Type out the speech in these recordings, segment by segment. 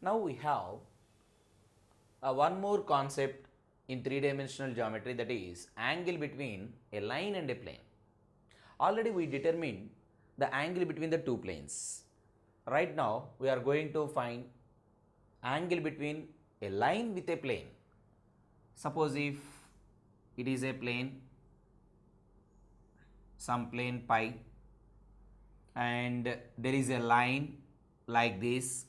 Now we have one more concept in three-dimensional geometry, that is angle between a line and a plane. Already we determined the angle between the two planes. Right now we are going to find angle between a line with a plane. Suppose if it is a plane, some plane pi, and there is a line like this.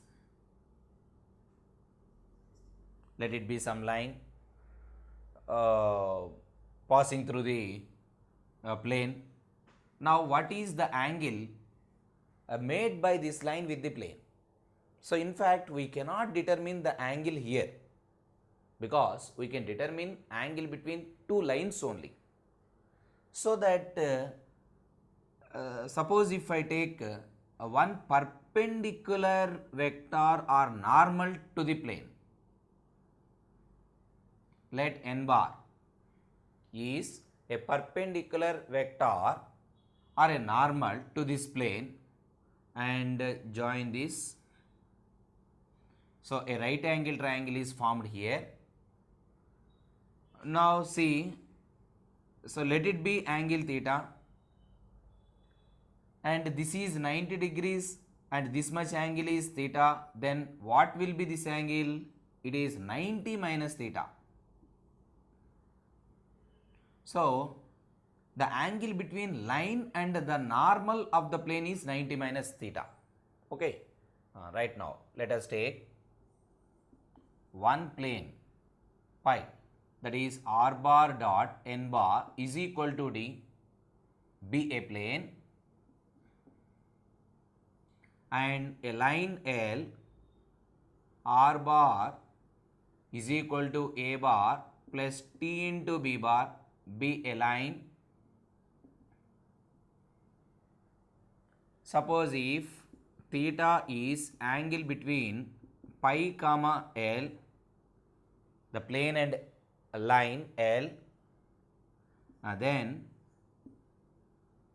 Let it be some line passing through the plane. Now what is the angle made by this line with the plane? So in fact we cannot determine the angle here, because we can determine angle between two lines only. So that suppose if I take one perpendicular vector or normal to the plane, let n bar is a perpendicular vector or a normal to this plane, and join this. So a right angle triangle is formed here. Now see, so let it be angle theta, and this is 90 degrees and this much angle is theta. Then what will be this angle? It is 90 minus theta. So the angle between line and the normal of the plane is 90 minus theta. Okay. Right now let us take one plane pi, that is r bar dot n bar is equal to d, be a plane, and a line L, r bar is equal to a bar plus t into b bar, be a line. Suppose if theta is angle between pi comma L, the plane and line L, then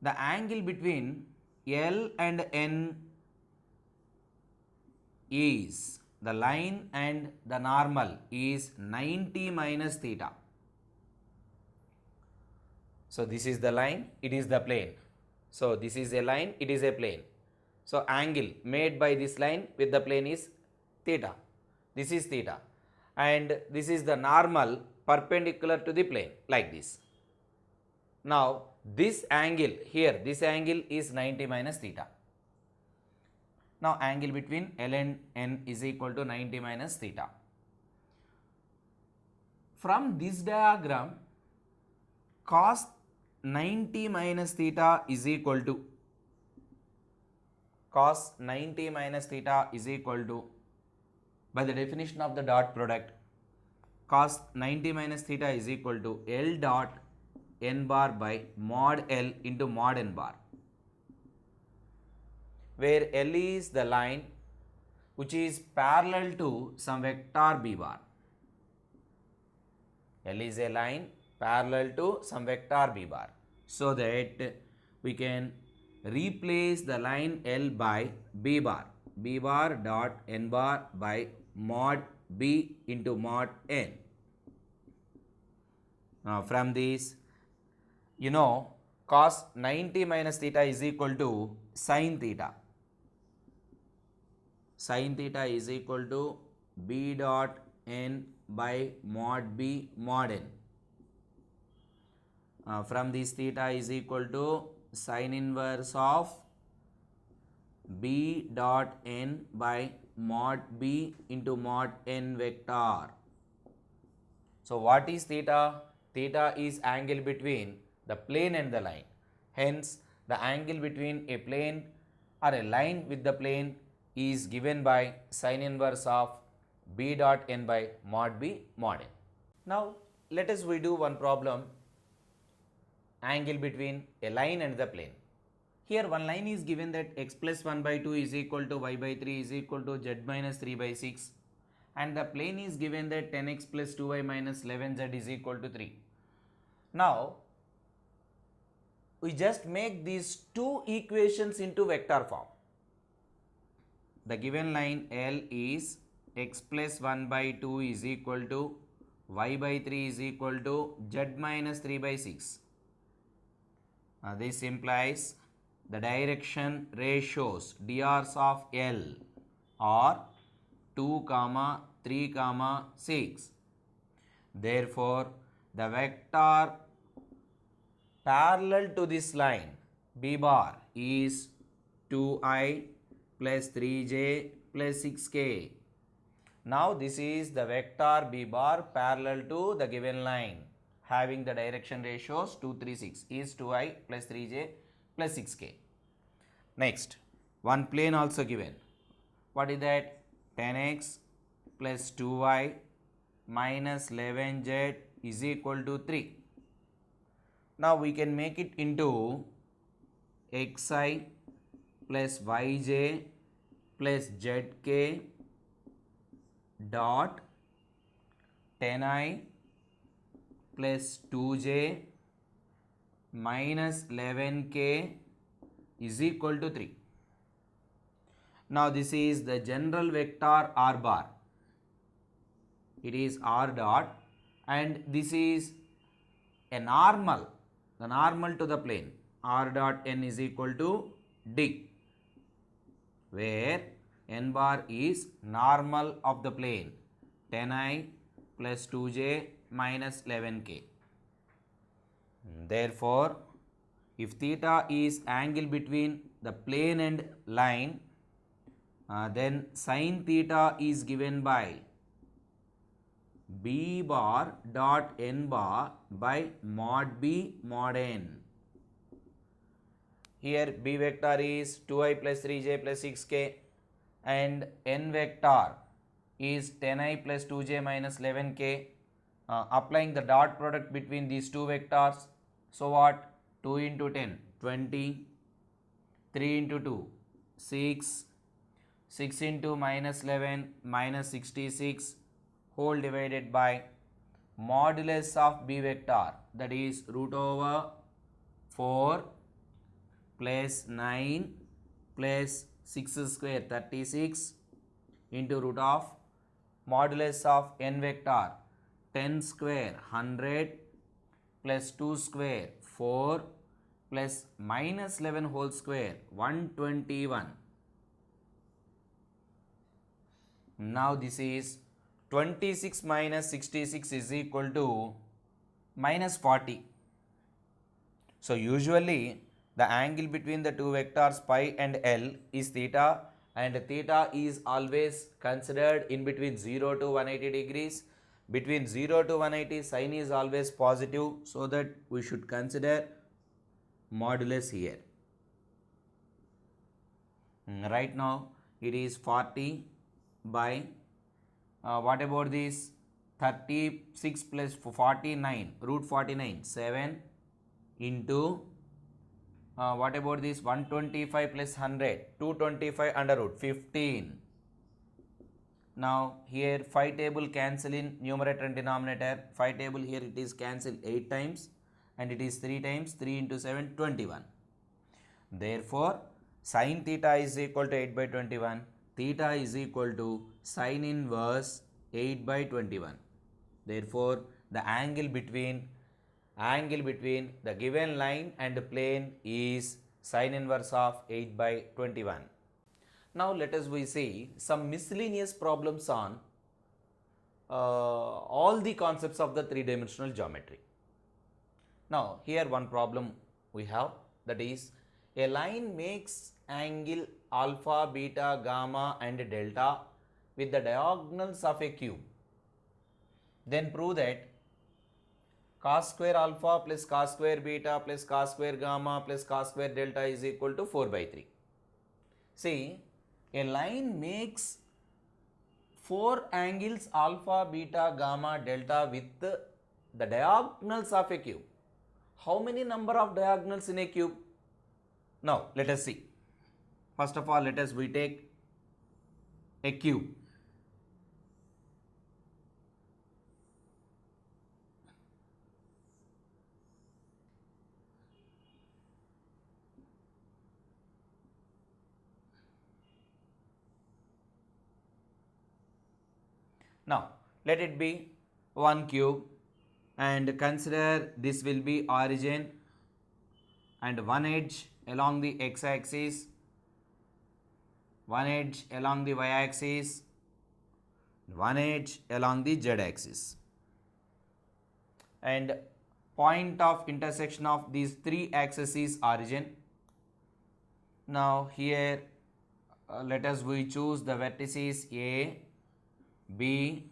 the angle between L and N is, the line and the normal is 90 minus theta. So this is the line, it is the plane. So this is a line, it is a plane. So angle made by this line with the plane is theta. This is theta, and this is the normal perpendicular to the plane, like this. Now this angle here, this angle is 90 minus theta. Now angle between L and N is equal to 90 minus theta. From this diagram, cos 90 minus theta is equal to, cos 90 minus theta is equal to, by the definition of the dot product, cos 90 minus theta is equal to L dot n bar by mod L into mod n bar, where L is the line which is parallel to some vector b bar. L is a line parallel to some vector b bar, so that we can replace the line L by b bar dot n bar by mod b into mod n. Now from this, you know, cos 90 minus theta is equal to sin theta. Sin theta is equal to b dot n by mod b mod n. From this, theta is equal to sin inverse of b dot n by mod b into mod n vector. So what is theta? Theta is angle between the plane and the line. Hence the angle between a plane or a line with the plane is given by sin inverse of b dot n by mod b mod n. Now let us we do one problem, angle between a line and the plane. Here one line is given that x plus 1 by 2 is equal to y by 3 is equal to z minus 3 by 6, and the plane is given that 10x plus 2y minus 11z is equal to 3. Now we just make these two equations into vector form. The given line L is x plus 1 by 2 is equal to y by 3 is equal to z minus 3 by 6. This implies the direction ratios drs of L are 2, 3, 6. Therefore, the vector parallel to this line B bar is 2i plus 3j plus 6k. Now this is the vector B bar parallel to the given line having the direction ratios 2, 3, 6 is 2i plus 3j plus 6k. Next, one plane also given. What is that? 10x plus 2y minus 11z is equal to 3. Now we can make it into xi plus yj plus zk dot 10i plus 2j minus 11k is equal to 3. Now this is the general vector r bar. It is r dot, and this is a normal, the normal to the plane. R dot n is equal to d, where n bar is normal of the plane 10i plus 2j minus 11k. Therefore, if theta is angle between the plane and line, then sin theta is given by b bar dot n bar by mod b mod n. Here b vector is 2i plus 3j plus 6k and n vector is 10i plus 2j minus 11k. Applying the dot product between these two vectors, so what? 2 into 10, 20, 3 into 2, 6, 6 into minus 11, minus 66, whole divided by modulus of b vector, that is root over 4 plus 9 plus 6 square 36 into root of modulus of n vector 10 square 100 plus 2 square 4 plus minus 11 whole square 121. Now this is 26 minus 66 is equal to minus 40. So usually the angle between the two vectors pi and L is theta, and theta is always considered in between 0 to 180 degrees. Between 0 to 180 sin is always positive, so that we should consider modulus here. Right now it is 40 by what about this 36 plus 49 root 49 7 into what about this 125 plus 100 225 under root 15. Now here 5 table cancel in numerator and denominator. 5 table here it is cancel 8 times and it is 3 times 3 into 7 21. Therefore sin theta is equal to 8 by 21. Theta is equal to sin inverse 8 by 21. Therefore the angle between the given line and the plane is sin inverse of 8 by 21. Now let us we see some miscellaneous problems on all the concepts of the three-dimensional geometry. Now here one problem we have, that is a line makes angle alpha, beta, gamma and delta with the diagonals of a cube. Then prove that cos square alpha plus cos square beta plus cos square gamma plus cos square delta is equal to 4 by 3. See, a line makes 4 angles alpha, beta, gamma, delta with the diagonals of a cube. How many number of diagonals in a cube? Now let us see. First of all, let us we take a cube. Now let it be one cube and consider this will be origin and one edge along the x-axis, one edge along the y-axis, one edge along the z-axis, and point of intersection of these three axes is origin. Now here let us we choose the vertices A, B,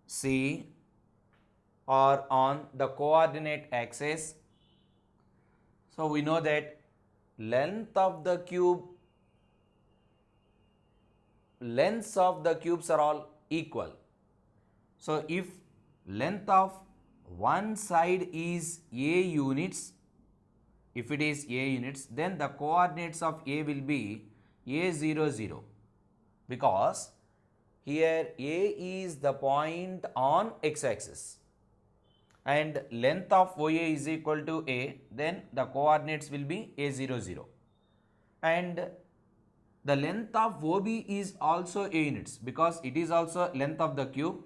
C are on the coordinate axis. So we know that lengths of the cubes are all equal. So if length of one side is A units, if it is A units, then the coordinates of A will be A0, 0, because here A is the point on x-axis and length of OA is equal to A, then the coordinates will be A0, 0. And the length of OB is also A units because it is also length of the cube,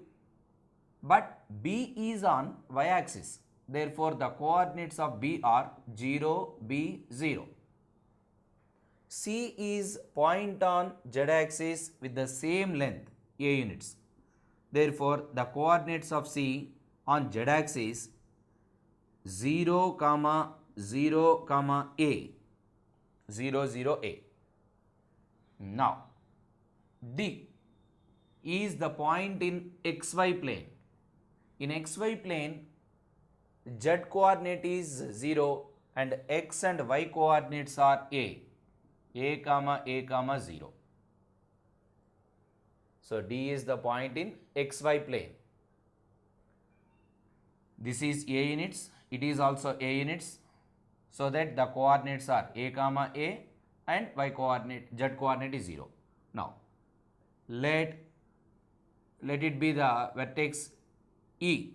but B is on y-axis. Therefore, the coordinates of B are 0, B, 0. C is point on z-axis with the same length, A units. Therefore, the coordinates of C on z-axis 0, 0, A, 0, 0, A. Now, D is the point in xy plane. In xy plane, z coordinate is 0 and x and y coordinates are A, 0. So, D is the point in xy plane. This is A units, it is also A units, so that the coordinates are A, and y coordinate, z coordinate is 0. Now, let it be the vertex E.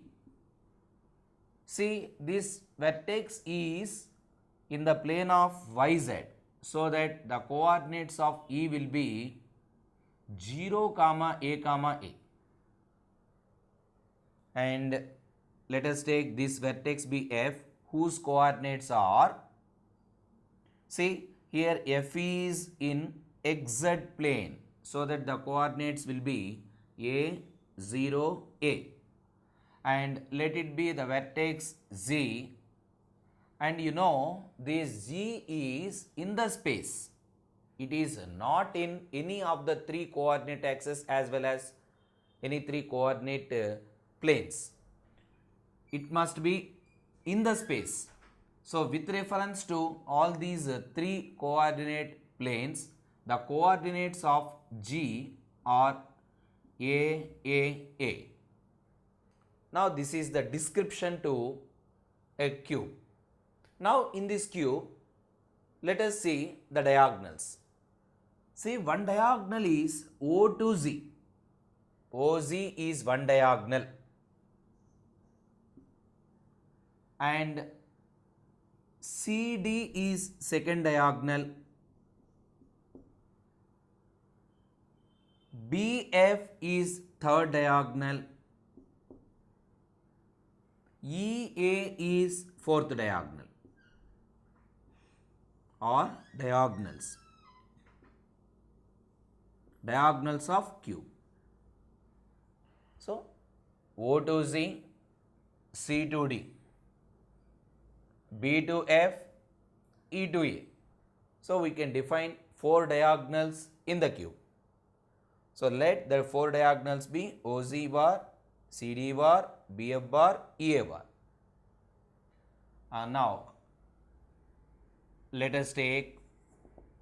See, this vertex is in the plane of yz, so that the coordinates of E will be 0, A. And let us take this vertex be F, whose coordinates are, see here F is in xz plane, so that the coordinates will be A, 0, A. And let it be the vertex Z, and you know this Z is in the space. It is not in any of the three coordinate axes as well as any three coordinate planes. It must be in the space. So with reference to all these three coordinate planes, the coordinates of G are A. Now this is the description to a cube. Now in this cube, let us see the diagonals. See, one diagonal is O to Z. OZ is one diagonal. And CD is second diagonal. BF is third diagonal. EA is fourth diagonal or diagonals. Diagonals of cube. So, O to Z, C to D, B to F, E to A. So, we can define four diagonals in the cube. So, let the four diagonals be OZ bar, CD bar, BF bar, EA bar. Now, let us take,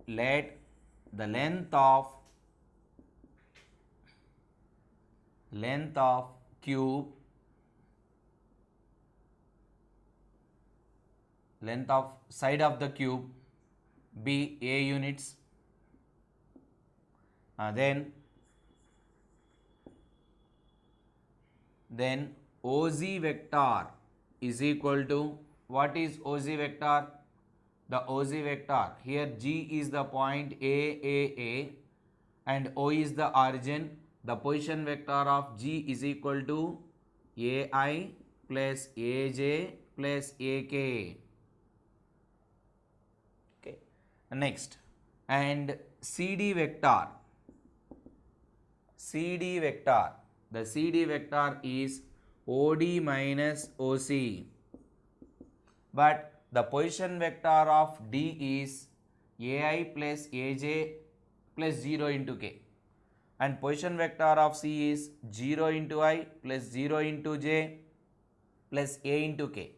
let the length of cube, length of side of the cube be A units. Then OZ vector is equal to, what is OZ vector? The OZ vector, here G is the point A, and O is the origin, the position vector of G is equal to AI plus AJ plus AK. Okay. Next, and CD vector. The CD vector is OD minus OC. But the position vector of D is AI plus AJ plus 0 into K. And position vector of C is 0 into I plus 0 into J plus A into K.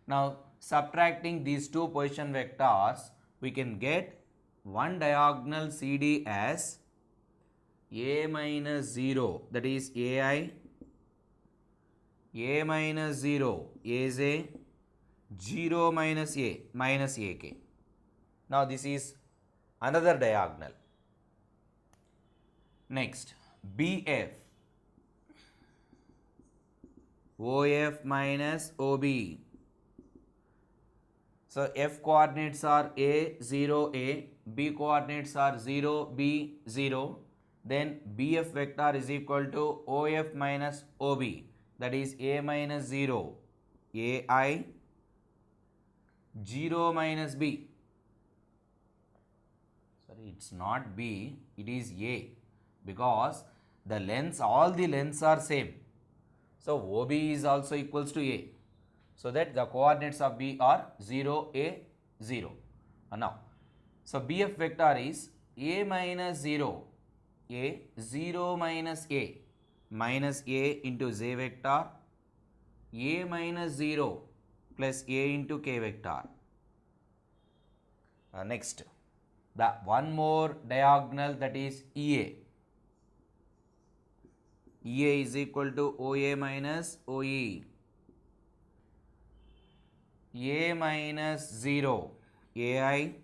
Now, subtracting these two position vectors, we can get one diagonal CD as A minus 0, that is AI, A minus 0, AJ, 0 minus A minus AK. Now, this is another diagonal. Next, BF, OF minus OB. So, F coordinates are A, 0, A, B coordinates are 0, B, 0. Then BF vector is equal to OF minus OB, that is A minus 0, AI, 0 minus B. Sorry, it's not B, it is A, because the lengths, all the lengths are same. So, OB is also equals to A. So that the coordinates of B are 0, A, 0. Now, so BF vector is A minus 0, A, 0 minus A into J vector, A minus 0 plus A into K vector. Next, the one more diagonal, that is EA. EA is equal to OA minus OE. A minus 0, AI,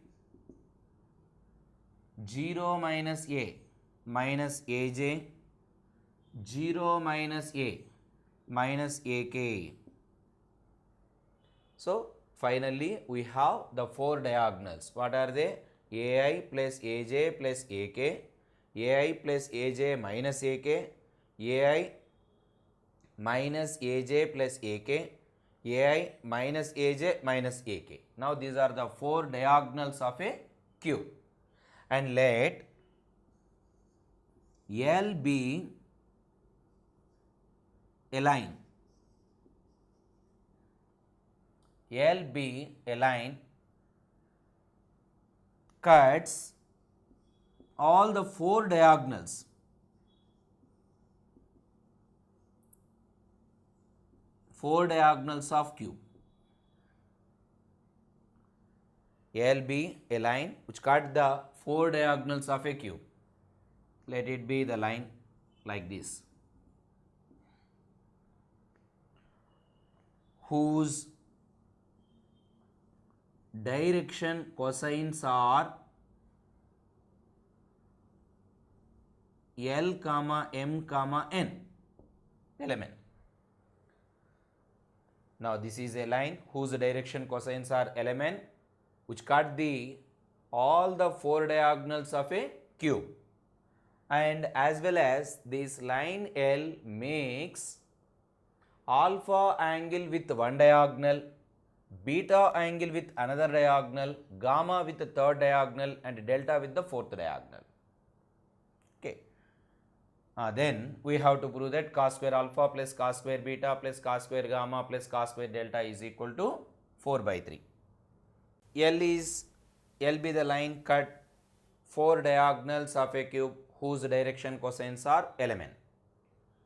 0 minus A minus AJ, 0 minus A minus AK. So, finally, we have the four diagonals. What are they? AI plus AJ plus AK, AI plus AJ minus AK, AI minus AJ plus AK, AI minus AJ minus AK. Now, these are the four diagonals of a cube. And let L be a line. L be a line cuts all the four diagonals. Four diagonals of cube. L be a line which cut the four diagonals of a cube. Let it be the line like this, whose direction cosines are L comma M comma N element. Now, this is a line whose direction cosines are element which cut all the four diagonals of a cube, and as well as this line L makes alpha angle with one diagonal, beta angle with another diagonal, gamma with the third diagonal, and delta with the fourth diagonal. Okay. Then we have to prove that cos square alpha plus cos square beta plus cos square gamma plus cos square delta is equal to 4 by 3. L be the line cut four diagonals of a cube whose direction cosines are element.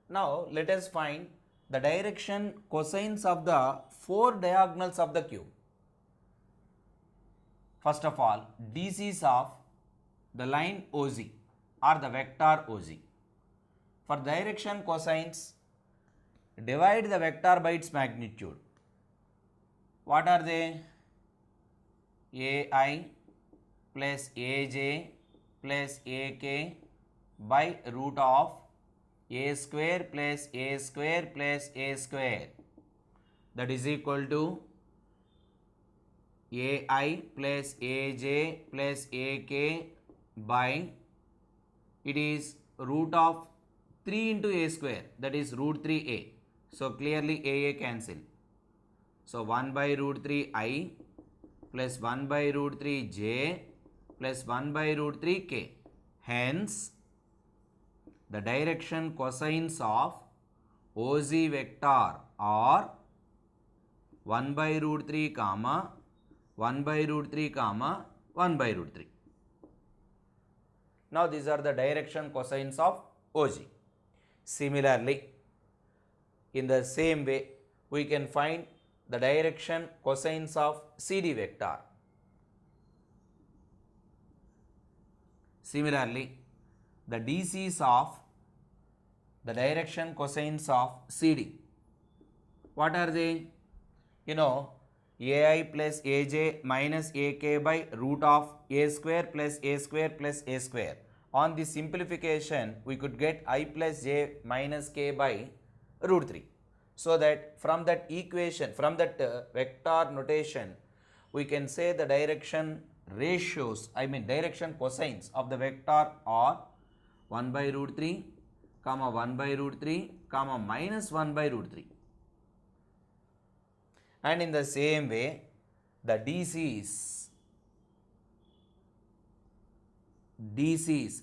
Now, let us find the direction cosines of the four diagonals of the cube. First of all, DCs of the line OZ or the vector OZ. For direction cosines, divide the vector by its magnitude. What are they? AI plus AJ plus AK by root of A square plus A square plus A square, that is equal to AI plus AJ plus AK by, it is root of 3 into a square, that is root 3a. So clearly a cancel. So 1 by root 3 I plus 1 by root 3 j plus 1 by root 3 k. Hence, the direction cosines of OZ vector are 1 by root 3 comma 1 by root 3 comma 1 by root 3. Now these are the direction cosines of OG. Similarly, in the same way, we can find the direction cosines of CD vector. Similarly, the DCs of the direction cosines of CD. What are they? You know, AI plus AJ minus AK by root of A square plus A square plus A square. On the simplification, we could get I plus J minus K by root 3. So that from that equation, from that vector notation, we can say the direction ratios, direction cosines of the vector are 1 by root 3, comma 1 by root 3, comma minus 1 by root 3. And in the same way, the DCs,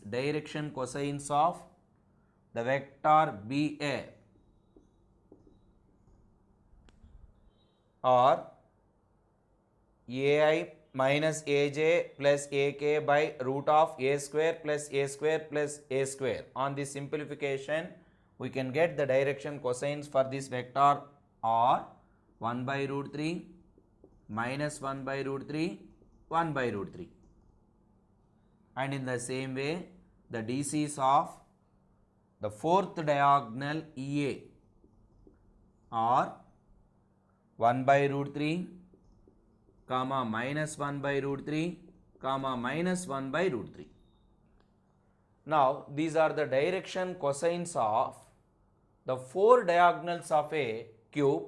direction cosines of the vector BA or AI minus AJ plus AK by root of A square plus A square plus A square. On this simplification, we can get the direction cosines for this vector are 1 by root 3 minus 1 by root 3, 1 by root 3. And in the same way, the DCs of the fourth diagonal EA are 1 by root 3, comma minus 1 by root 3, comma minus 1 by root 3. Now, these are the direction cosines of the four diagonals of a cube,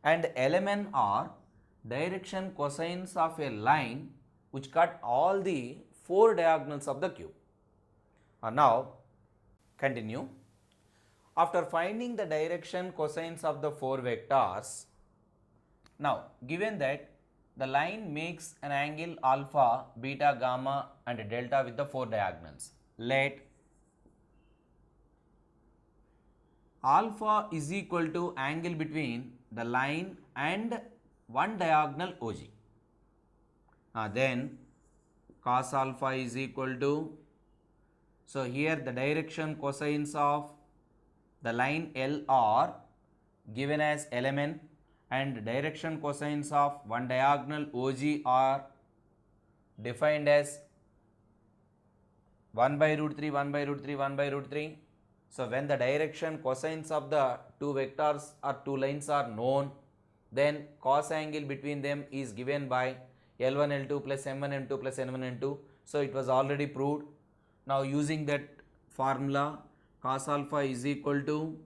and element are direction cosines of a line which cut all the four diagonals of the cube. Now, continue. After finding the direction cosines of the four vectors, now given that the line makes an angle alpha, beta, gamma and delta with the four diagonals, let alpha is equal to angle between the line and one diagonal OG. Then cos alpha is equal to, so here the direction cosines of the line L are given as element, and direction cosines of one diagonal OG are defined as 1 by root 3, 1 by root 3, 1 by root 3. So when the direction cosines of the two vectors or two lines are known, then cos angle between them is given by L1 L2 plus M1 M2 plus N1 N2. So it was already proved. Now using that formula, cos alpha is equal to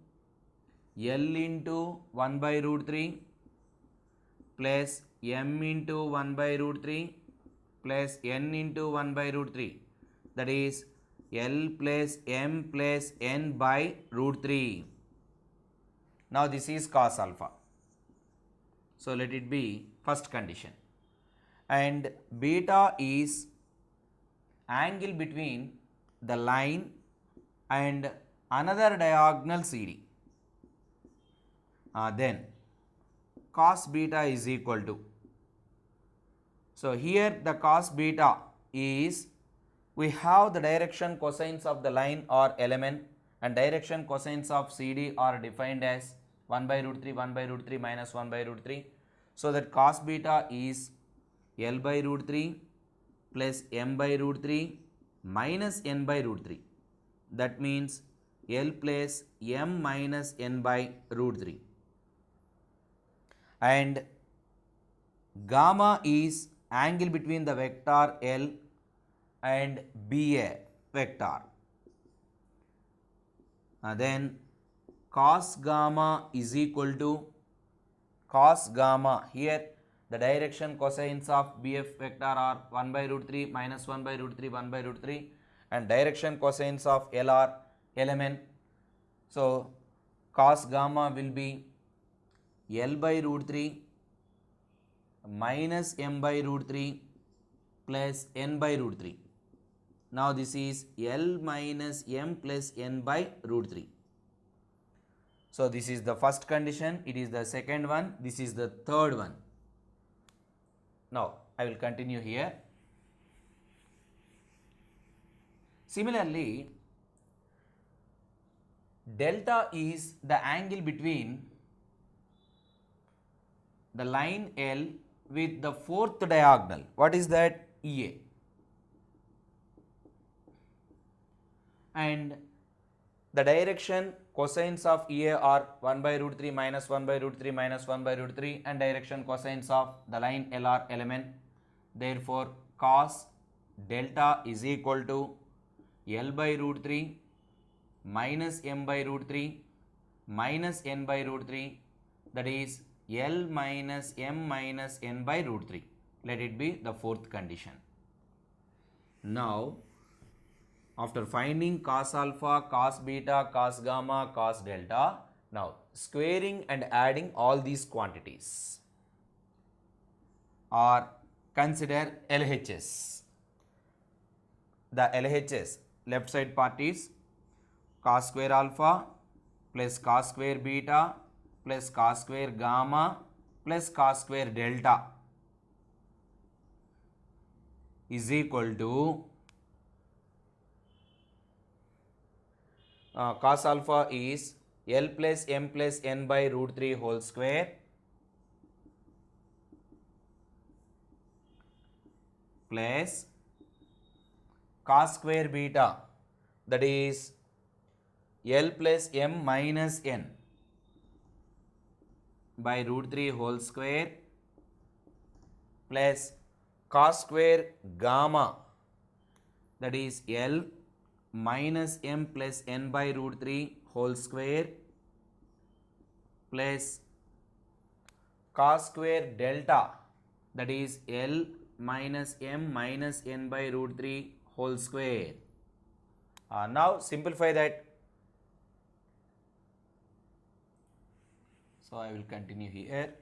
L into 1 by root 3 plus M into 1 by root 3 plus N into 1 by root 3, that is L plus M plus N by root 3. Now this is cos alpha. So let it be first condition. And beta is angle between the line and another diagonal CD. Then cos beta is equal to, so here the cos beta is, we have the direction cosines of the line or element, and direction cosines of CD are defined as 1 by root 3, 1 by root 3 minus 1 by root 3. So that cos beta is L by root 3 plus M by root 3 minus N by root 3. That means L plus M minus N by root 3. And gamma is angle between the vector L and BA vector. Then cos gamma is equal to, cos gamma, here the direction cosines of BF vector are 1 by root 3 minus 1 by root 3, 1 by root 3, and direction cosines of L are element So cos gamma will be L by root 3 minus m by root 3 plus n by root 3. Now this is L minus m plus n by root 3. So this is the first condition, it is the second one, this is the third one. Now I will continue here. Similarly, delta is the angle between the line L with the fourth diagonal. What is that? EA. And the direction cosines of EA are 1 by root 3 minus 1 by root 3 minus 1 by root 3, and direction cosines of the line L are element. Therefore, cos delta is equal to L by root 3 minus m by root 3 minus n by root 3, that is L minus m minus n by root 3. Let it be the fourth condition. Now, after finding cos alpha, cos beta, cos gamma, cos delta, now squaring and adding all these quantities, or consider LHS. The LHS, left side part is cos square alpha plus cos square beta plus cos square gamma plus cos square delta is equal to cos alpha is L plus m plus n by root 3 whole square plus cos square beta, that is L plus m minus n by root 3 whole square plus cos square gamma, that is L minus m plus n by root 3 whole square plus cos square delta, that is L minus m minus n by root 3 whole square. Now simplify that. So I will continue here.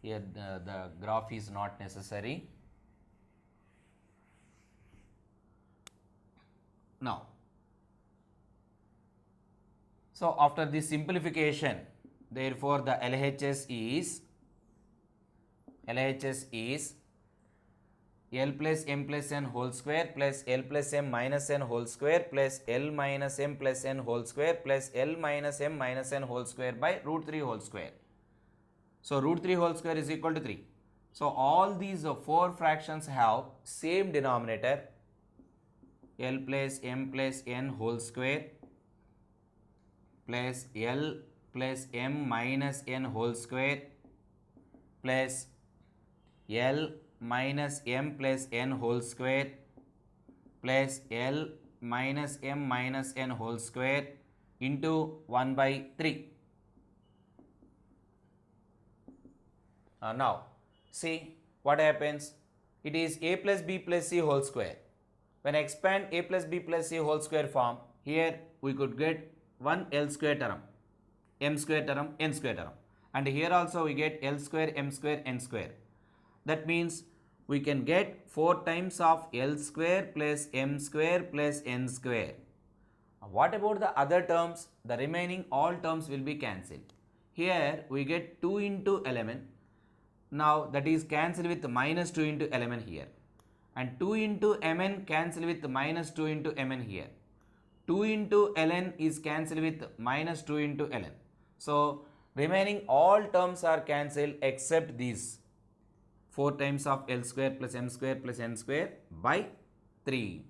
Here the graph is not necessary. Now, so after this simplification, therefore the LHS is L plus m plus n whole square plus L plus m minus n whole square plus L minus m plus n whole square plus L minus m minus n whole square by root 3 whole square. So root 3 whole square is equal to 3. So all these four fractions have same denominator, L plus m plus n whole square plus L plus m minus n whole square plus L minus m plus n whole square plus L minus m minus n whole square into 1 by 3. Now see what happens. It is a plus b plus c whole square. When I expand a plus b plus c whole square form, here we could get one L square term, m square term, n square term, and here also we get L square, m square, n square. That means we can get 4 times of L square plus m square plus n square. What about the other terms? The remaining all terms will be cancelled. Here we get 2 into element. Now that is cancelled with minus 2 into element here. And 2 into mn cancel with minus 2 into mn here. 2 into ln is cancelled with minus 2 into ln. So remaining all terms are cancelled except these 4 times of L square plus m square plus n square by 3.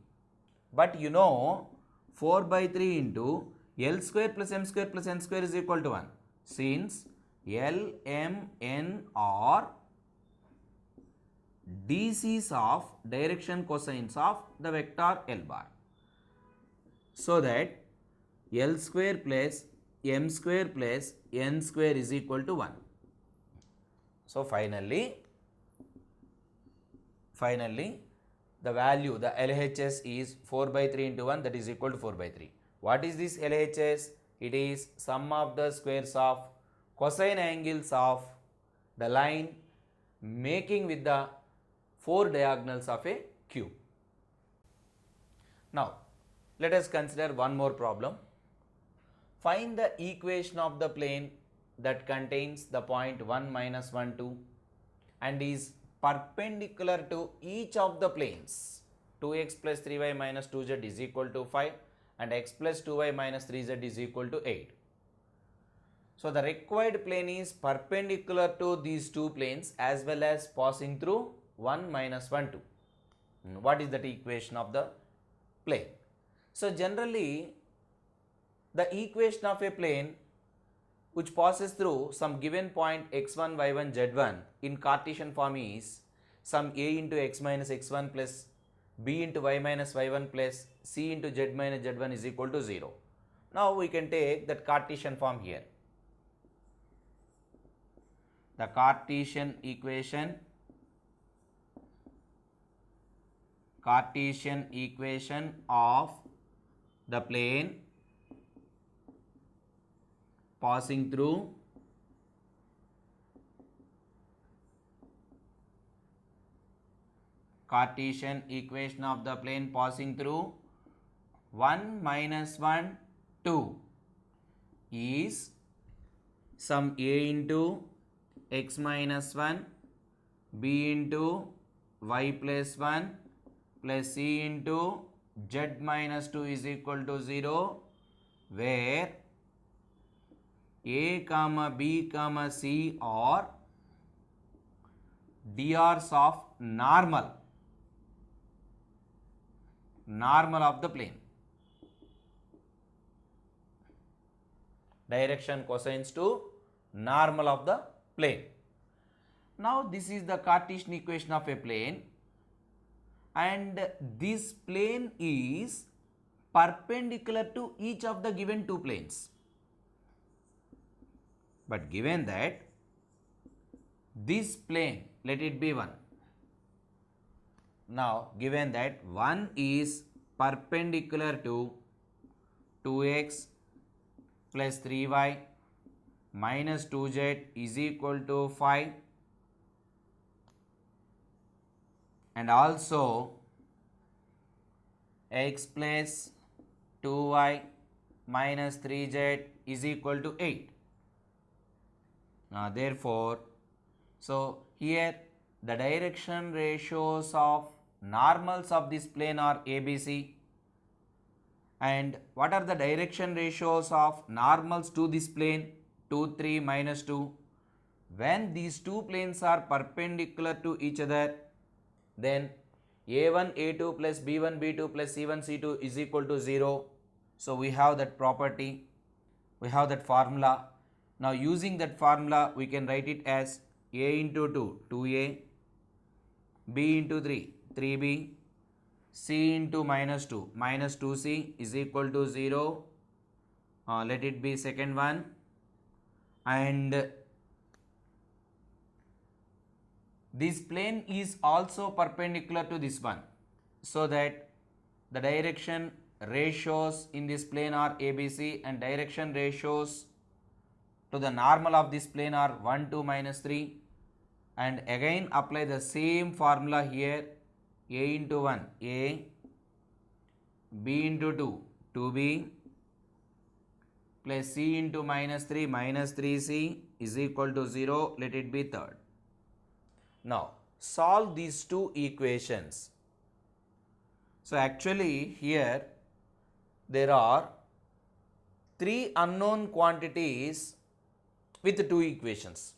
But you know 4 by 3 into L square plus m square plus n square is equal to 1. Since L, m, n are DCs of direction cosines of the vector L bar. So that L square plus m square plus n square is equal to 1. So finally the value, the LHS is 4 by 3 into 1, that is equal to 4 by 3. What is this LHS? It is sum of the squares of cosine angles of the line making with the 4 diagonals of a cube. Now, let us consider one more problem. Find the equation of the plane that contains the point 1, minus 1, 2 and is perpendicular to each of the planes. 2x plus 3y minus 2z is equal to 5 and x plus 2y minus 3z is equal to 8. So, the required plane is perpendicular to these two planes as well as passing through 1, minus 1, 2. What is that equation of the plane? So, generally the equation of a plane which passes through some given point x1, y1, z1 in Cartesian form is some a into x minus x1 plus b into y minus y1 plus c into z minus z1 is equal to 0. Now, we can take that Cartesian form here. The Cartesian equation of the plane passing through Cartesian equation of the plane passing through 1, minus 1, 2 is some a into x minus 1, b into y plus 1 plus c into z minus 2 is equal to 0, where a comma b comma c are drs of normal of the plane. Direction cosines to normal of the plane. Now, this is the Cartesian equation of a plane and this plane is perpendicular to each of the given two planes. But given that this plane, let it be 1. Now, given that 1 is perpendicular to 2x plus 3y minus 2z is equal to 5 and also x plus 2y minus 3z is equal to 8. Therefore, so here the direction ratios of normals of this plane are ABC. And what are the direction ratios of normals to this plane? 2, 3, minus 2. When these two planes are perpendicular to each other, then A1, A2 plus B1, B2 plus C1, C2 is equal to 0. So, we have that property, we have that formula. Now, using that formula, we can write it as A into 2, 2A, B into 3, 3B, C into minus 2, minus 2C is equal to 0. Let it be second one. And this plane is also perpendicular to this one, so that the direction ratios in this plane are ABC and direction ratios to the normal of this plane are 1, 2, minus 3. And again apply the same formula here. A into 1, A, B into 2, 2B, plus C into minus 3, minus 3C is equal to 0. Let it be third. Now, solve these two equations. So, actually here there are 3 unknown quantities with 2 equations.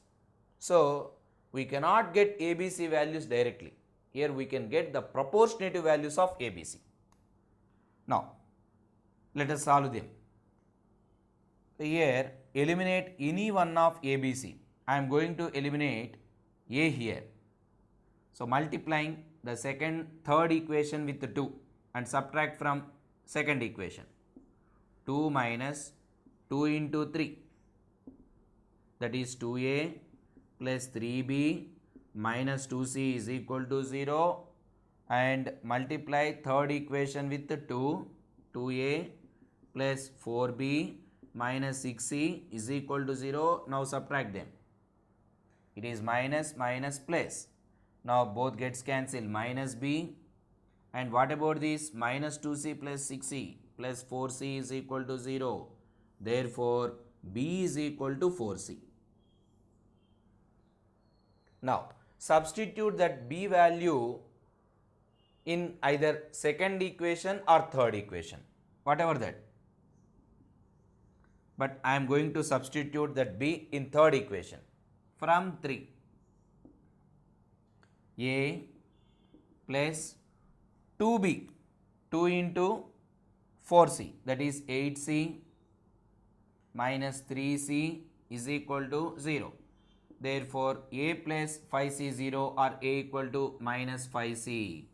So, we cannot get ABC values directly. Here we can get the proportionate values of ABC. Now, let us solve them. Here, eliminate any one of ABC. I am going to eliminate A here. So, multiplying the third equation with the 2 and subtract from second equation. 2 minus 2 into 3, that is 2A plus 3B minus 2C is equal to 0, and multiply third equation with 2, 2a plus 4b minus 6c is equal to 0. Now subtract them. It is minus minus plus. Now both gets cancelled, minus b. And what about this? Minus 2c plus 6c plus 4c is equal to 0. Therefore, b is equal to 4c. Now, substitute that b value in either second equation or third equation, whatever that. But I am going to substitute that b in third equation. From 3, a plus 2b, 2 into 4c, that is 8c minus 3c is equal to 0. Therefore, a plus 5c 0 or a equal to minus 5c.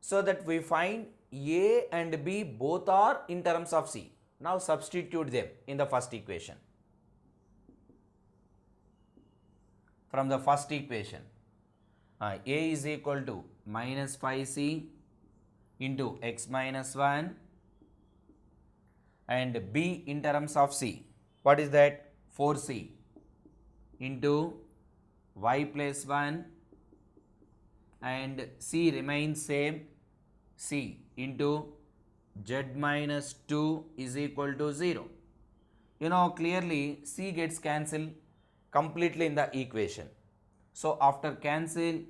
So that we find a and b both are in terms of c. Now substitute them in the first equation. From the first equation, a is equal to minus 5c into x minus 1 and b in terms of c. What is that? 4c into y plus 1 and c remains same, c into z minus 2 is equal to 0. You know clearly c gets cancelled completely in the equation. So after cancel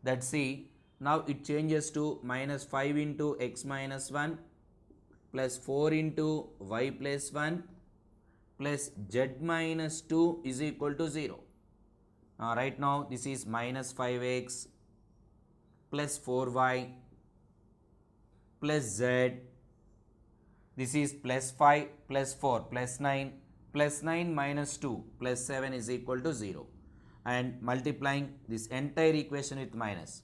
that c, now it changes to minus 5 into x minus 1 plus 4 into y plus 1 plus z minus 2 is equal to 0. Right now this is minus 5x plus 4y plus z. This is plus 5 plus 4 plus 9 plus 9 minus 2 plus 7 is equal to 0. And multiplying this entire equation with minus.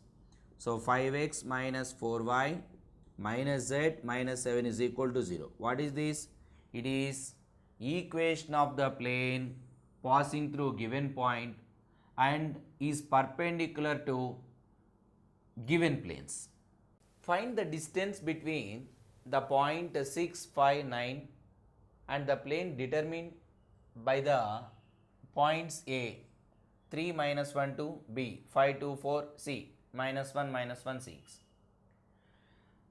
So 5x minus 4y minus z minus 7 is equal to 0. What is this? It is equation of the plane passing through given point and is perpendicular to given planes. Find the distance between the point 6, 5, 9 and the plane determined by the points A, 3, minus 1, 2, B, 5, 2, 4, C, minus 1, minus 1, 6.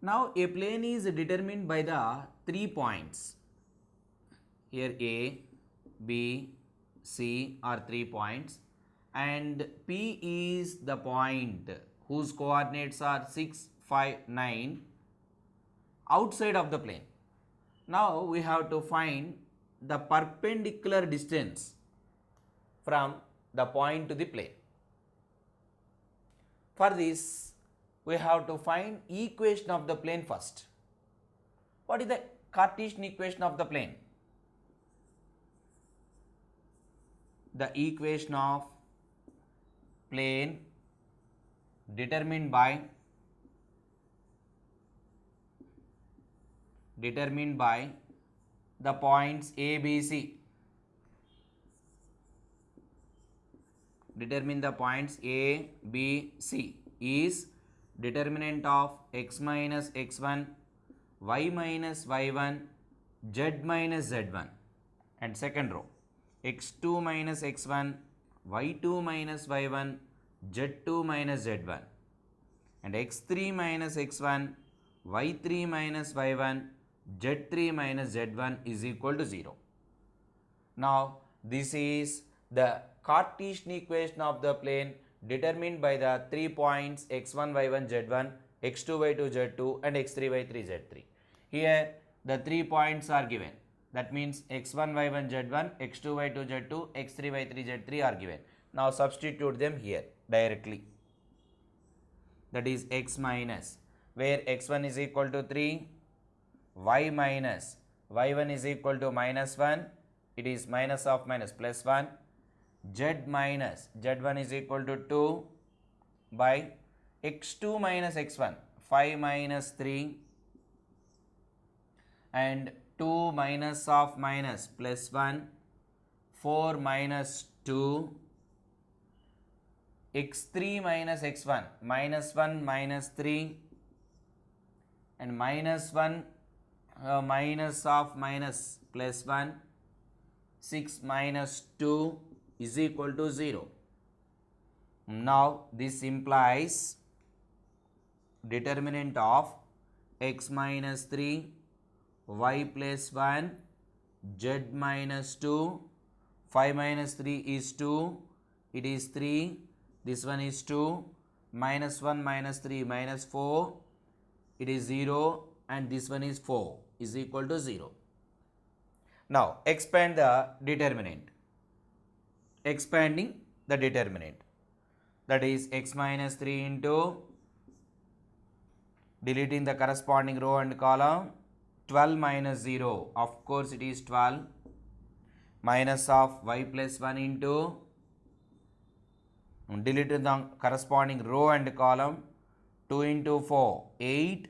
Now a plane is determined by the 3 points. Here A, B, C are 3 points and P is the point whose coordinates are 6, 5, 9 outside of the plane. Now we have to find the perpendicular distance from the point to the plane. For this, we have to find equation of the plane first. What is the Cartesian equation of the plane? The equation of plane determined by the points A, B, C. Determine the points A, B, C is determinant of x minus x1, y minus y1, z minus z1. And second row, x2 minus x1, y2 minus y1, z2 minus z1. And x3 minus x1, y3 minus y1, z3 minus z1 is equal to 0. Now this is the Cartesian equation of the plane determined by the 3 points x1, y1, z1, x2, y2, z2 and x3, y3, z3. Here the 3 points are given. That means x1, y1, z1, x2, y2, z2, x3, y3, z3 are given. Now substitute them here directly. That is x minus, where x1 is equal to 3, y minus, y1 is equal to minus 1, it is minus of minus plus 1, z minus, z1 is equal to 2 by x2 minus x1, 5 minus 3 and 2 minus of minus plus 1, 4 minus 2, x3 minus x1, minus 1 minus 3 and minus 1 minus of minus plus 1, 6 minus 2 is equal to 0. Now this implies determinant of x minus 3, y plus 1, z minus 2, 5 minus 3 is 2, it is 3, this one is 2, minus 1 minus 3 minus 4, it is 0, and this one is 4 is equal to 0. Now expand the determinant. Expanding the determinant, that is x minus 3 into, deleting the corresponding row and column, 12 minus 0, of course it is 12, minus of y plus 1 into, deleting the corresponding row and column, 2 into 4, 8,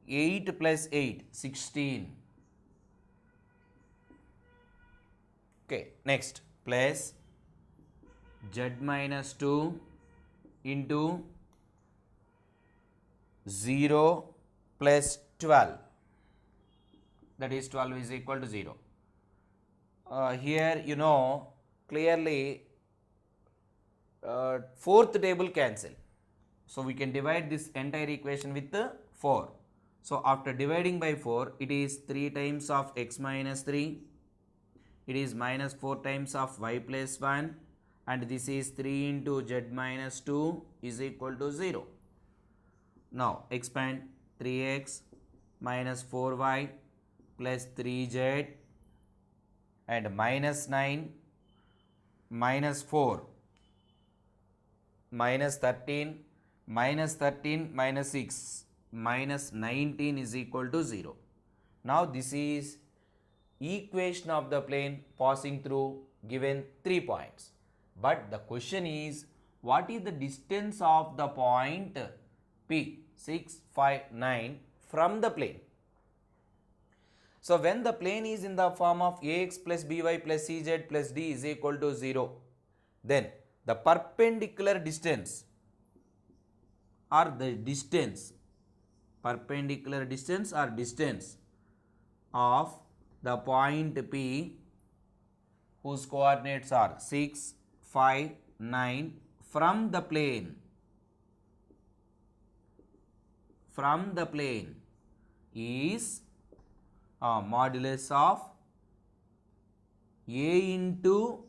8 plus 8, 16. Okay, next, plus z minus 2 into 0 plus 12, that is 12 is equal to 0. Here you know clearly fourth table cancel. So we can divide this entire equation with 4. So after dividing by 4, it is 3 times of x minus 3, it is minus 4 times of y plus 1, and this is 3 into z minus 2 is equal to 0. Now expand 3x minus 4y plus 3z and minus 9 minus 4 minus 13 minus 13 minus 6 minus 19 is equal to 0. Now this is equation of the plane passing through given 3 points. But the question is, what is the distance of the point P, 6, 5, 9 from the plane? So when the plane is in the form of ax plus by plus cz plus d is equal to 0, then the perpendicular distance or the distance, perpendicular distance or distance of the point P whose coordinates are 6, 5, 9 from the plane, is modulus of a into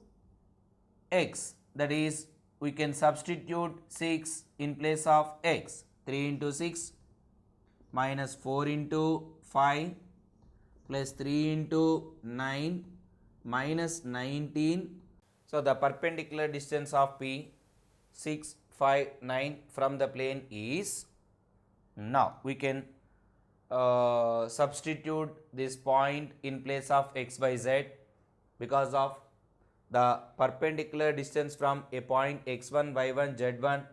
x, that is we can substitute 6 in place of x, 3 into 6 minus 4 into 5 plus 3 into 9 minus 19. So the perpendicular distance of P, 6, 5, 9 from the plane is, now we can substitute this point in place of x by z, because of the perpendicular distance from a point x1, y1, z1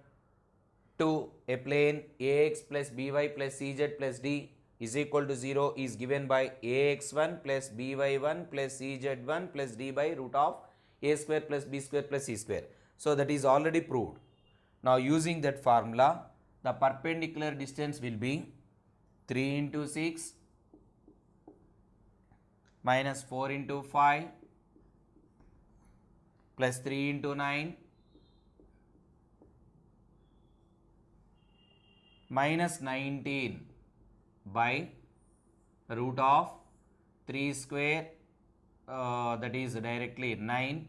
to a plane ax plus by plus cz plus d is equal to 0 is given by ax1 plus by1 plus cz1 plus d by root of a square plus b square plus c square. So that is already proved. Now using that formula, the perpendicular distance will be 3 into 6 minus 4 into 5 plus 3 into 9 minus 19 by root of 3 square, that is directly 9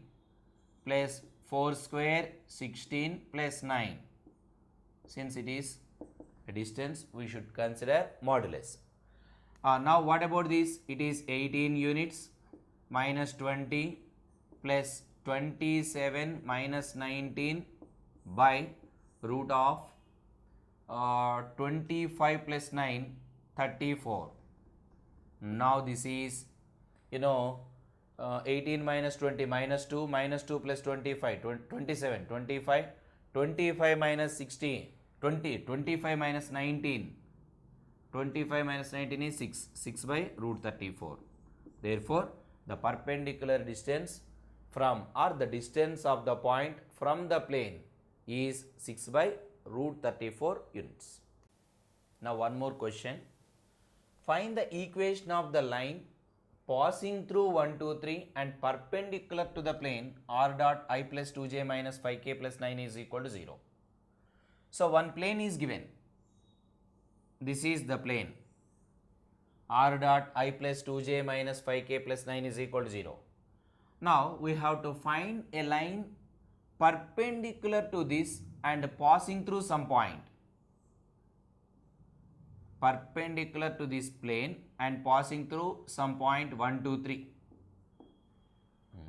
plus 4 square 16 plus 9. Since it is a distance, we should consider modulus. Now what about this? It is 18 units minus 20 plus 27 minus 19 by root of 25 plus 9, 34. Now this is, 18 minus 20 minus 2 plus 25, 27, 25, 25 minus 16, 20, 25 minus 19, 25 minus 19 is 6, 6 by root 34. Therefore, the perpendicular distance from, or the distance of the point from the plane is 6 by root 34 units. Now one more question. Find the equation of the line passing through 1, 2, 3 and perpendicular to the plane r dot I plus 2j minus 5k plus 9 is equal to 0. So one plane is given. This is the plane. R dot I plus 2j minus 5k plus 9 is equal to 0. Now we have to find a line perpendicular to this and passing through some point. Perpendicular to this plane and passing through some point 1, 2, 3.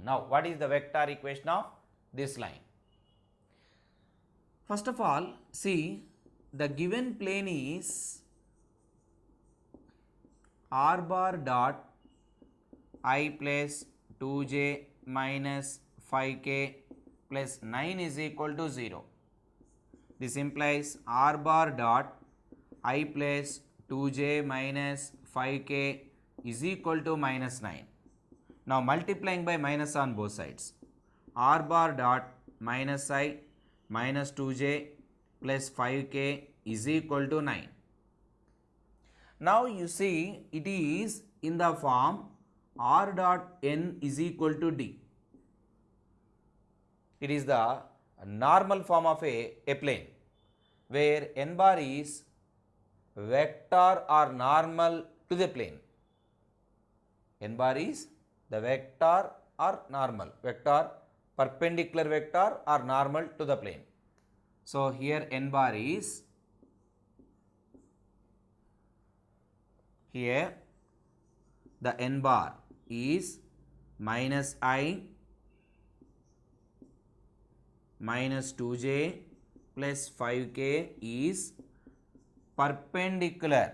Now what is the vector equation of this line? First of all, see, the given plane is r bar dot I plus 2j minus 5k plus 9 is equal to 0. This implies r bar dot I plus 2j minus 5k is equal to minus 9. Now multiplying by minus on both sides. R bar dot minus I minus 2j plus 5k is equal to 9. Now you see it is in the form r dot n is equal to d. It is the normal form of a plane where n bar is vector or normal to the plane. N bar is the vector or normal, vector, perpendicular vector or normal to the plane. So here n bar is, here the n bar is minus I minus 2j plus 5k is perpendicular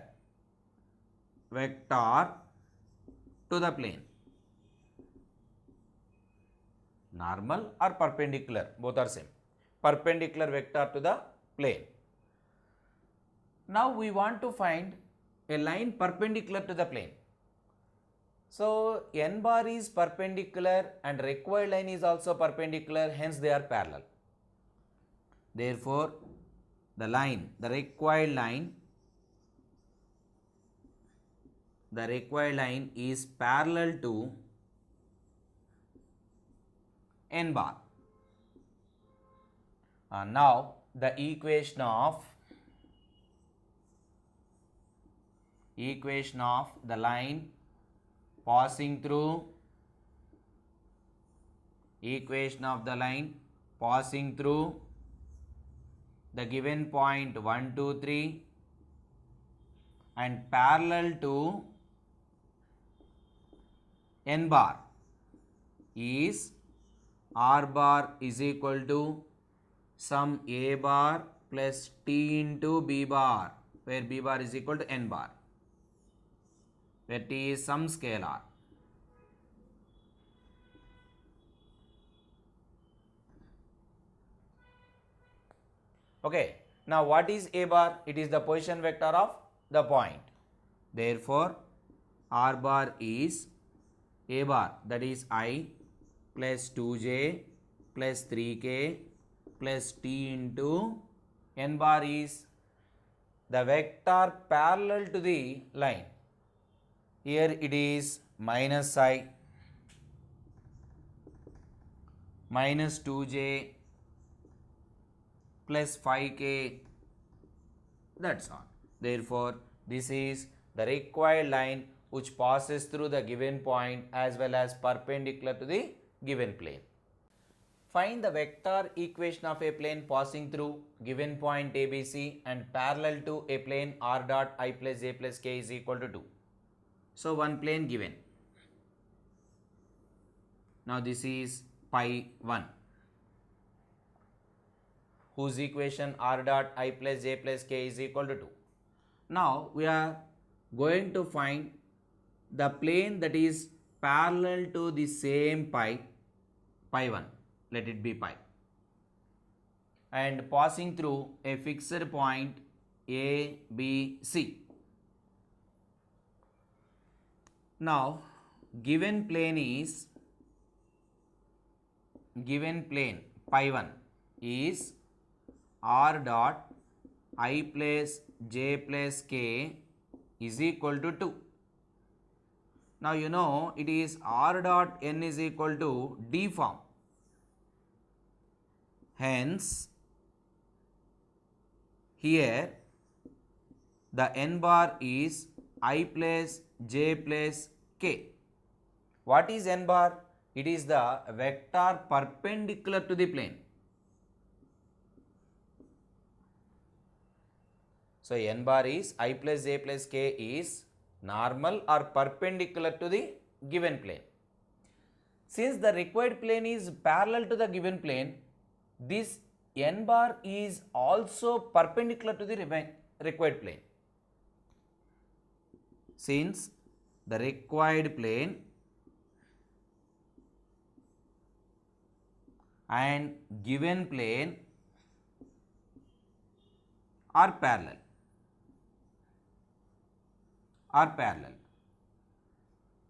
vector to the plane. Normal or perpendicular, both are same. Perpendicular vector to the plane. Now we want to find a line perpendicular to the plane. So n bar is perpendicular and required line is also perpendicular, hence they are parallel. Therefore, the line, the required line is parallel to n bar. Now the equation of the line passing through the given point 1, 2, 3 and parallel to n bar is r bar is equal to sum a bar plus t into b bar, where b bar is equal to n bar, where t is some scalar. Okay, now what is a bar? It is the position vector of the point. Therefore, r bar is a bar, that is I plus 2j plus 3k plus t into n bar is the vector parallel to the line. Here it is minus I minus 2j plus 5k, that's all. Therefore, this is the required line which passes through the given point as well as perpendicular to the given plane. Find the vector equation of a plane passing through given point ABC and parallel to a plane r dot I plus j plus k is equal to 2. So one plane given. Now this is pi 1, whose equation r dot I plus j plus k is equal to 2. Now we are going to find the plane that is parallel to the same pi 1, let it be pi, and passing through a fixed point A, B, C. Now given plane pi 1 is r dot I plus j plus k is equal to 2. Now you know it is r dot n is equal to d form. Hence here the n bar is I plus j plus k. What is n bar? It is the vector perpendicular to the plane. So n bar is I plus j plus k is normal or perpendicular to the given plane. Since the required plane is parallel to the given plane, this n bar is also perpendicular to the required plane. Since the required plane and given plane are parallel.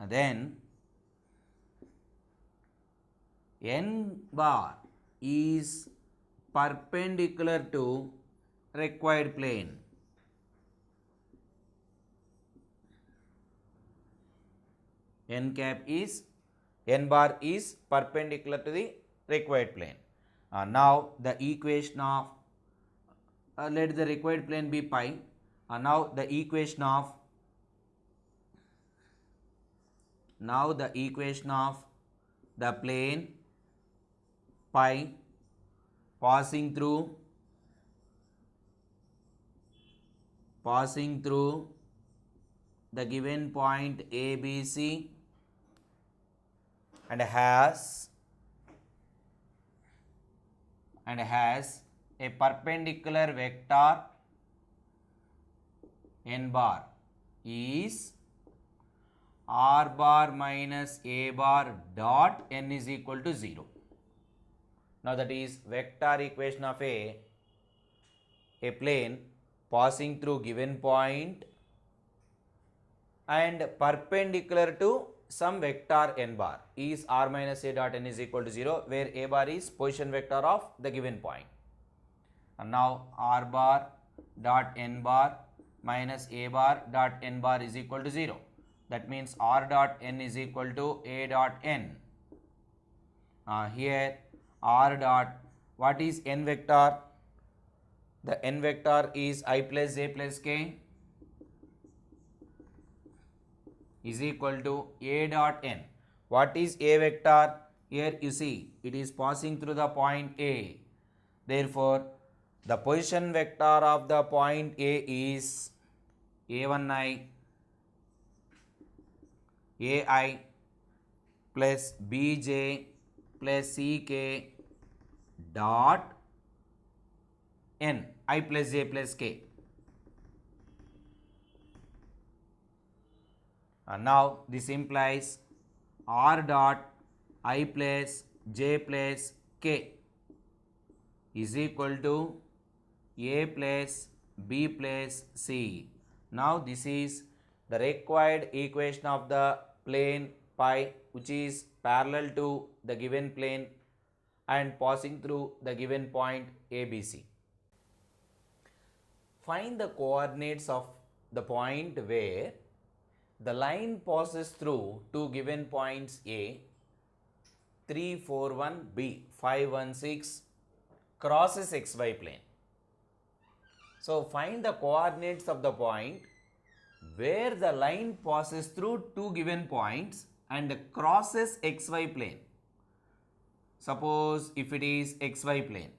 Then n bar is perpendicular to required plane. N bar is perpendicular to the required plane. Now the equation of let the required plane be pi. Now the equation of the plane pi passing through the given point ABC and has a perpendicular vector n bar is r bar minus a bar dot n is equal to 0. Now that is vector equation of a plane passing through given point and perpendicular to some vector n bar is r minus a dot n is equal to 0, where a bar is position vector of the given point. And now r bar dot n bar minus a bar dot n bar is equal to 0. That means r dot n is equal to a dot n. Here r dot, what is n vector? The n vector is I plus j plus k is equal to a dot n. What is a vector? Here you see it is passing through the point A. Therefore, the position vector of the point A is a1i, ai plus bj plus ck dot n, I plus j plus k. And now this implies r dot I plus j plus k is equal to a plus b plus c. Now this is the required equation of the plane pi, which is parallel to the given plane and passing through the given point ABC. Find the coordinates of the point where the line passes through two given points A, 3, 4, 1, B, 5, 1, 6, crosses xy plane. So find the coordinates of the point where the line passes through two given points and crosses xy plane. Suppose if it is xy plane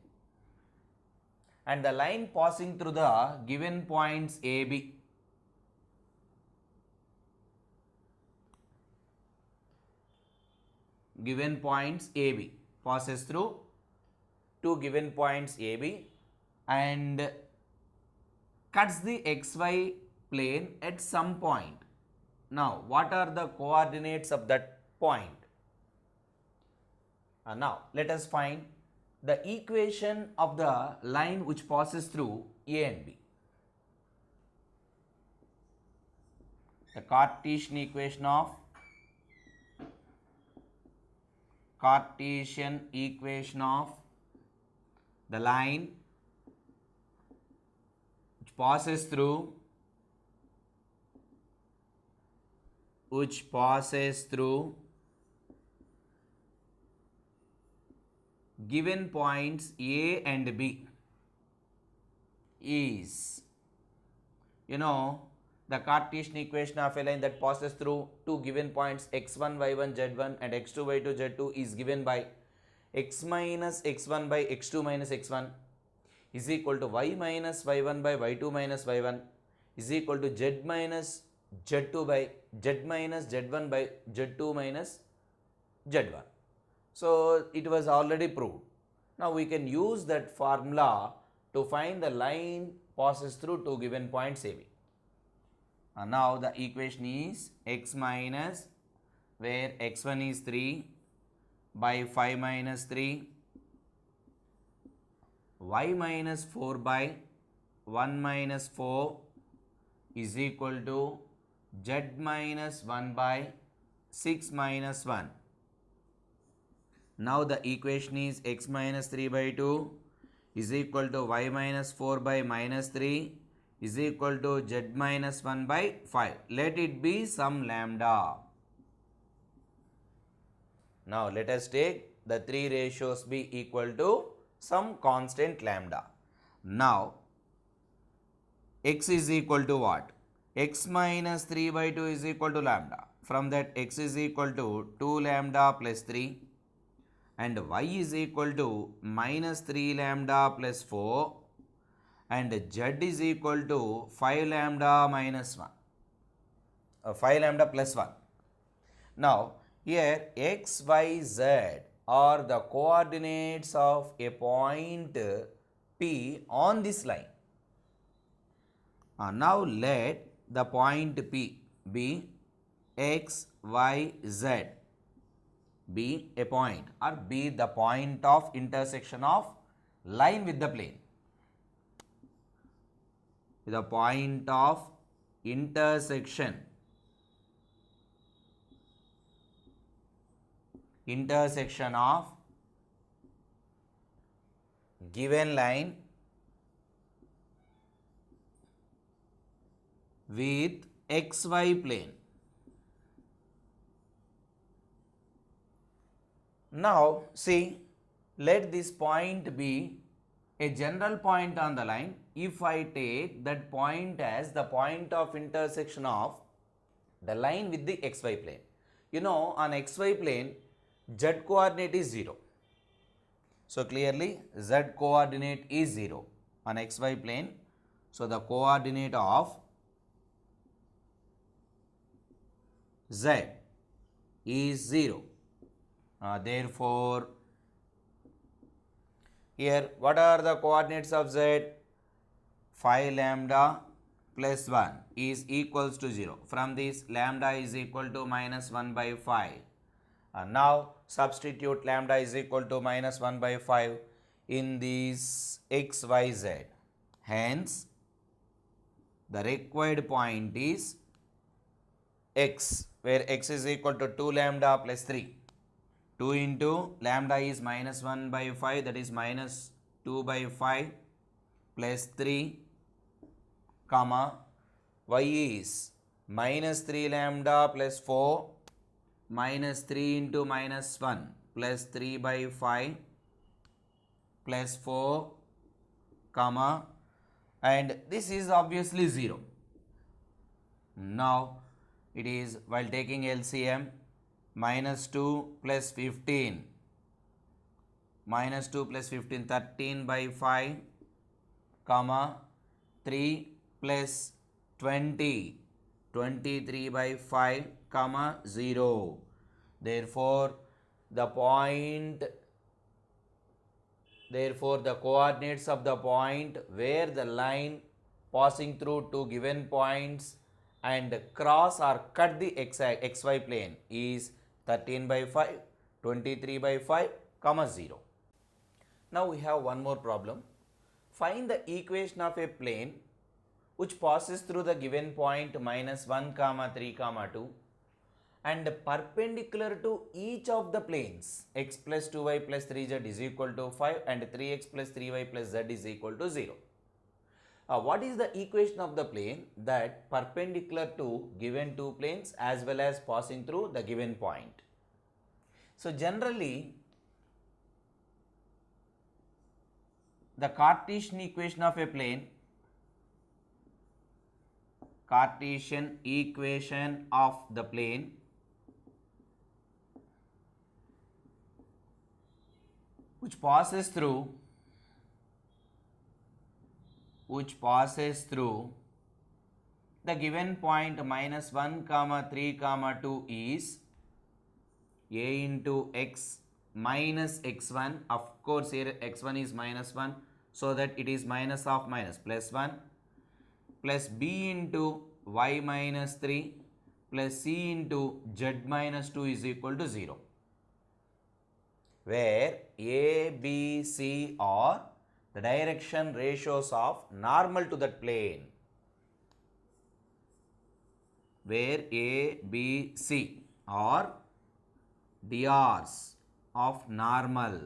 and the line passing through the given points AB. Given points AB passes through two given points AB and cuts the xy plane at some point. Now, what are the coordinates of that point? Now, let us find the equation of the line which passes through A and B. The Cartesian equation of the line passes through given points A and B is, the Cartesian equation of a line that passes through two given points x1, y1, z1 and x2, y2, z2 is given by x minus x1 by x2 minus x1 is equal to y minus y1 by y2 minus y1 is equal to z minus z2 by z minus z1 by z2 minus z1. So it was already proved. Now we can use that formula to find the line passes through two given points AB. And now the equation is x minus, where x1 is 3 by 5 minus 3, y minus 4 by 1 minus 4 is equal to z minus 1 by 6 minus 1. Now the equation is x minus 3 by 2 is equal to y minus 4 by minus 3 is equal to z minus 1 by 5. Let it be some lambda. Now let us take the three ratios be equal to some constant lambda. Now x is equal to what? X minus 3 by 2 is equal to lambda. From that x is equal to 2 lambda plus 3 and y is equal to minus 3 lambda plus 4 and z is equal to 5 lambda minus 1, 5 lambda plus 1. Now here x, y, z are the coordinates of a point P on this line. Now let the point P be x, y, z, be a point or be the point of intersection of line with the plane. The point of intersection of given line with xy plane. Now see, let this point be a general point on the line if I take that point as the point of intersection of the line with the xy plane. On xy plane z coordinate is 0. So clearly z coordinate is 0 on xy plane. So the coordinate of z is 0. Therefore, here what are the coordinates of z? 5 lambda plus 1 is equals to 0. From this, lambda is equal to minus 1 by 5. And now substitute lambda is equal to minus 1 by 5 in this x, y, z. Hence, the required point is x, where x is equal to 2 lambda plus 3. 2 into lambda is minus 1 by 5, that is minus 2 by 5 plus 3, comma, y is minus 3 lambda plus 4 minus 3 into minus 1 plus 3 by 5 plus 4, comma, and this is obviously 0. Now it is, while taking LCM, minus 2 plus 15, minus 2 plus 15, 13 by 5, comma, 3 plus 20, 23 by 5, comma, 0. Therefore, the coordinates of the point where the line passing through two given points and cross or cut the xy plane is 13 by 5, 23 by 5, comma 0. Now we have one more problem. Find the equation of a plane which passes through the given point minus 1, comma 3, comma 2 and perpendicular to each of the planes x plus 2y plus 3z is equal to 5 and 3x plus 3y plus z is equal to 0. What is the equation of the plane that perpendicular to given two planes as well as passing through the given point? So generally, the Cartesian equation of a plane, Cartesian equation of the plane which passes through the given point minus 1 comma 3 comma 2 is a into x minus x1. Of course here x1 is minus 1, so that it is minus of minus plus 1 plus b into y minus 3 plus c into z minus 2 is equal to 0, where a, b, c are the direction ratios of normal to that plane, where a, b, c are drs of normal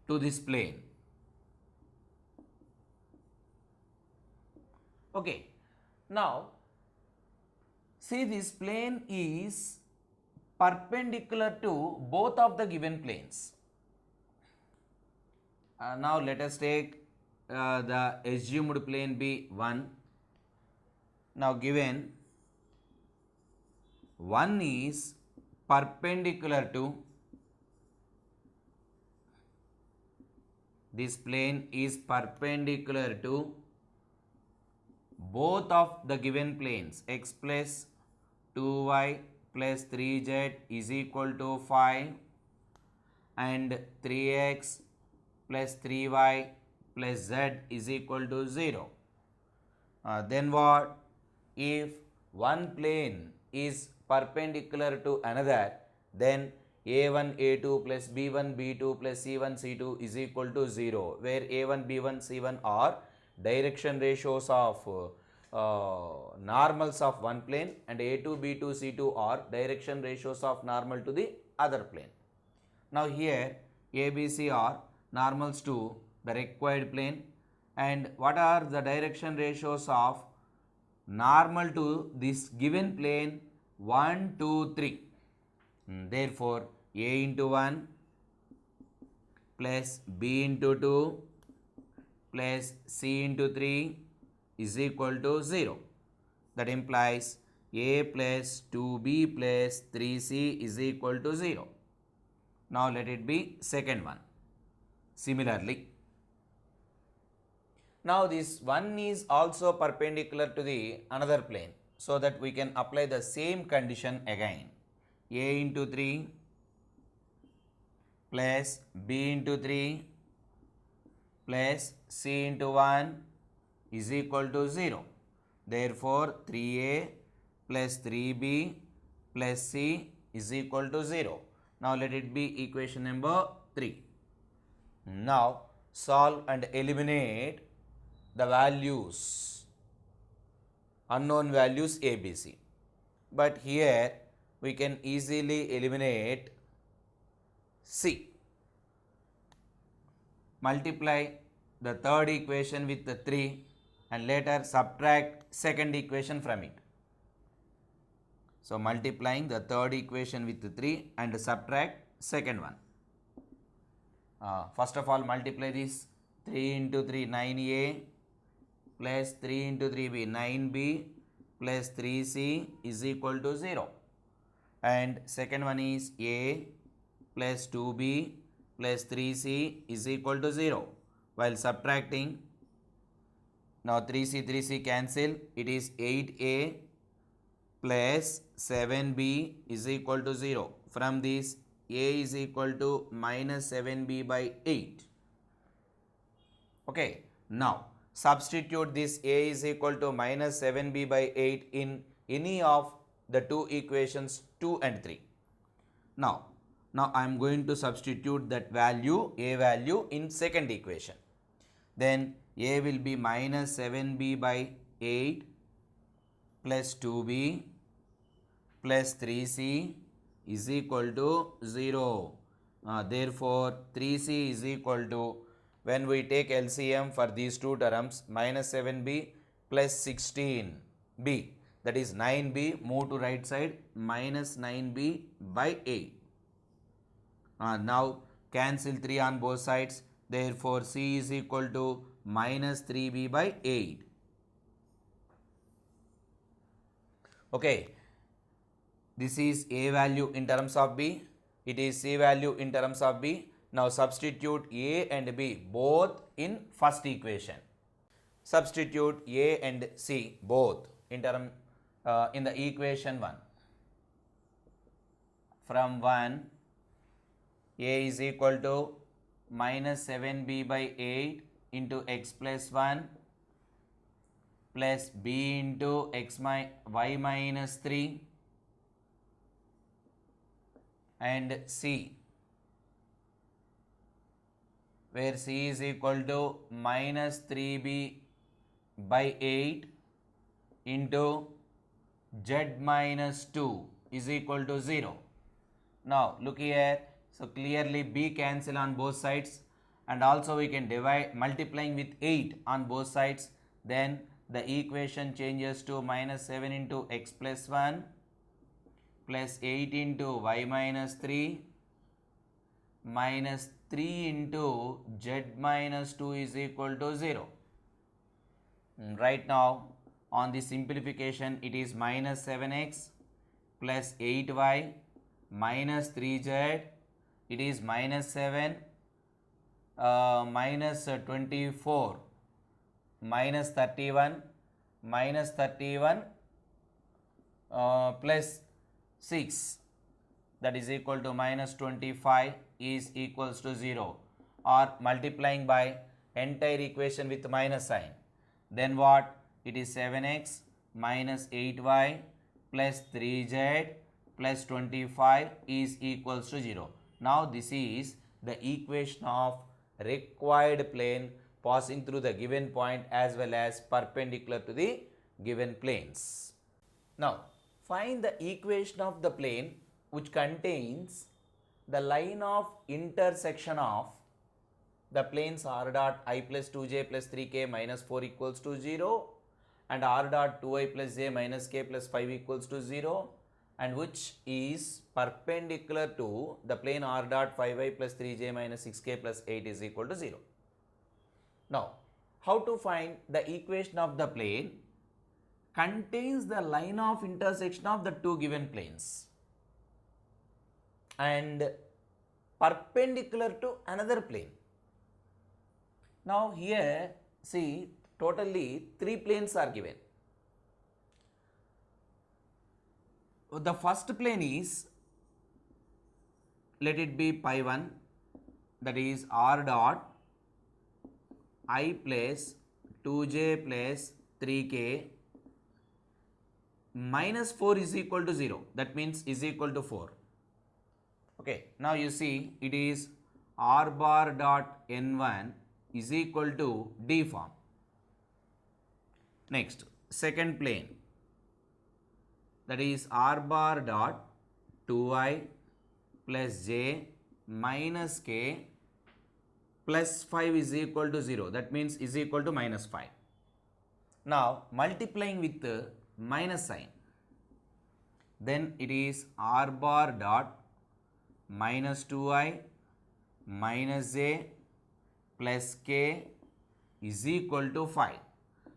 to this plane. Okay, now see, this plane is perpendicular to both of the given planes. Now let us take the assumed plane be 1. Now given 1 is perpendicular to, this plane is perpendicular to both of the given planes, x plus 2y plus 3z is equal to 5 and 3x plus 3y plus z is equal to 0. Then what? If one plane is perpendicular to another, then a1 a2 plus b1 b2 plus c1 c2 is equal to 0, where a1 b1 c1 are direction ratios of normals of one plane, and a2 b2 c2 are direction ratios of normal to the other plane. Now here a, b, c are normals to the required plane, and what are the direction ratios of normal to this given plane? 1, 2, 3. Therefore a into 1 plus b into 2 plus c into 3 is equal to 0. That implies a plus 2b plus 3c is equal to 0. Now let it be second one. Similarly, now this one is also perpendicular to the another plane, so that we can apply the same condition again. A into 3 plus b into 3 plus c into 1 is equal to 0. Therefore 3a plus 3b plus c is equal to 0. Now let it be equation number 3. Now solve and eliminate the values, unknown values a, b, c. But here we can easily eliminate c. Multiply the third equation with the 3 and later subtract second equation from it. So multiplying the third equation with the 3 and subtract second one. First of all, multiply this. 3 into 3 9a plus 3 into 3b 9b plus 3c is equal to 0. And second one is a plus 2b plus 3c is equal to 0. While subtracting, now 3c cancel, it is 8a plus 7b is equal to 0. From this, a is equal to minus 7b by 8. Okay, now substitute this a is equal to minus 7b by 8 in any of the two equations 2 and 3. Now I am going to substitute that value, a value, in second equation. Then a will be minus 7b by 8 plus 2b plus 3c is equal to 0. Therefore 3c is equal to when we take LCM for these two terms, minus 7b plus 16b, that is 9b, move to right side, minus 9b by 8. Now cancel 3 on both sides, therefore C is equal to minus 3b by 8. Okay, this is A value in terms of B, it is C value in terms of B. Now substitute A and B both in first equation. Substitute A and C both in the equation 1. From 1, A is equal to minus 7b by 8 into x plus 1 plus b into y minus 3 and C, where C is equal to minus 3b by 8 into z minus 2 is equal to 0. Now look here, so clearly b cancel on both sides, and also we can divide multiplying with 8 on both sides, then the equation changes to minus 7 into x plus 1 plus 8 into y minus 3 minus 3 into z minus 2 is equal to 0. Right now on the simplification it is minus 7x plus 8y minus 3z, it is minus 7 minus 24 minus 31 minus 31 plus 6, that is equal to minus 25 is equals to 0, or multiplying by entire equation with minus sign, then what, it is 7x minus 8y plus 3z plus 25 is equals to 0. Now this is the equation of required plane passing through the given point as well as perpendicular to the given planes. Now find the equation of the plane which contains the line of intersection of the planes r dot I plus 2j plus 3k minus 4 equals to 0 and r dot 2i plus j minus k plus 5 equals to 0, and which is perpendicular to the plane r dot 5i plus 3j minus 6k plus 8 is equal to 0. Now, how to find the equation of the plane contains the line of intersection of the two given planes and perpendicular to another plane. Now here see, totally 3 planes are given. The first plane is, let it be pi 1, that is r dot I plus 2j plus 3k minus 4 is equal to 0, that means is equal to 4. Okay, now you see it is r bar dot n1 is equal to D form. Next, second plane, that is r bar dot 2i plus j minus k plus 5 is equal to 0, that means is equal to minus 5. Now multiplying with the minus sign, then it is r bar dot minus 2i minus j plus k is equal to 5.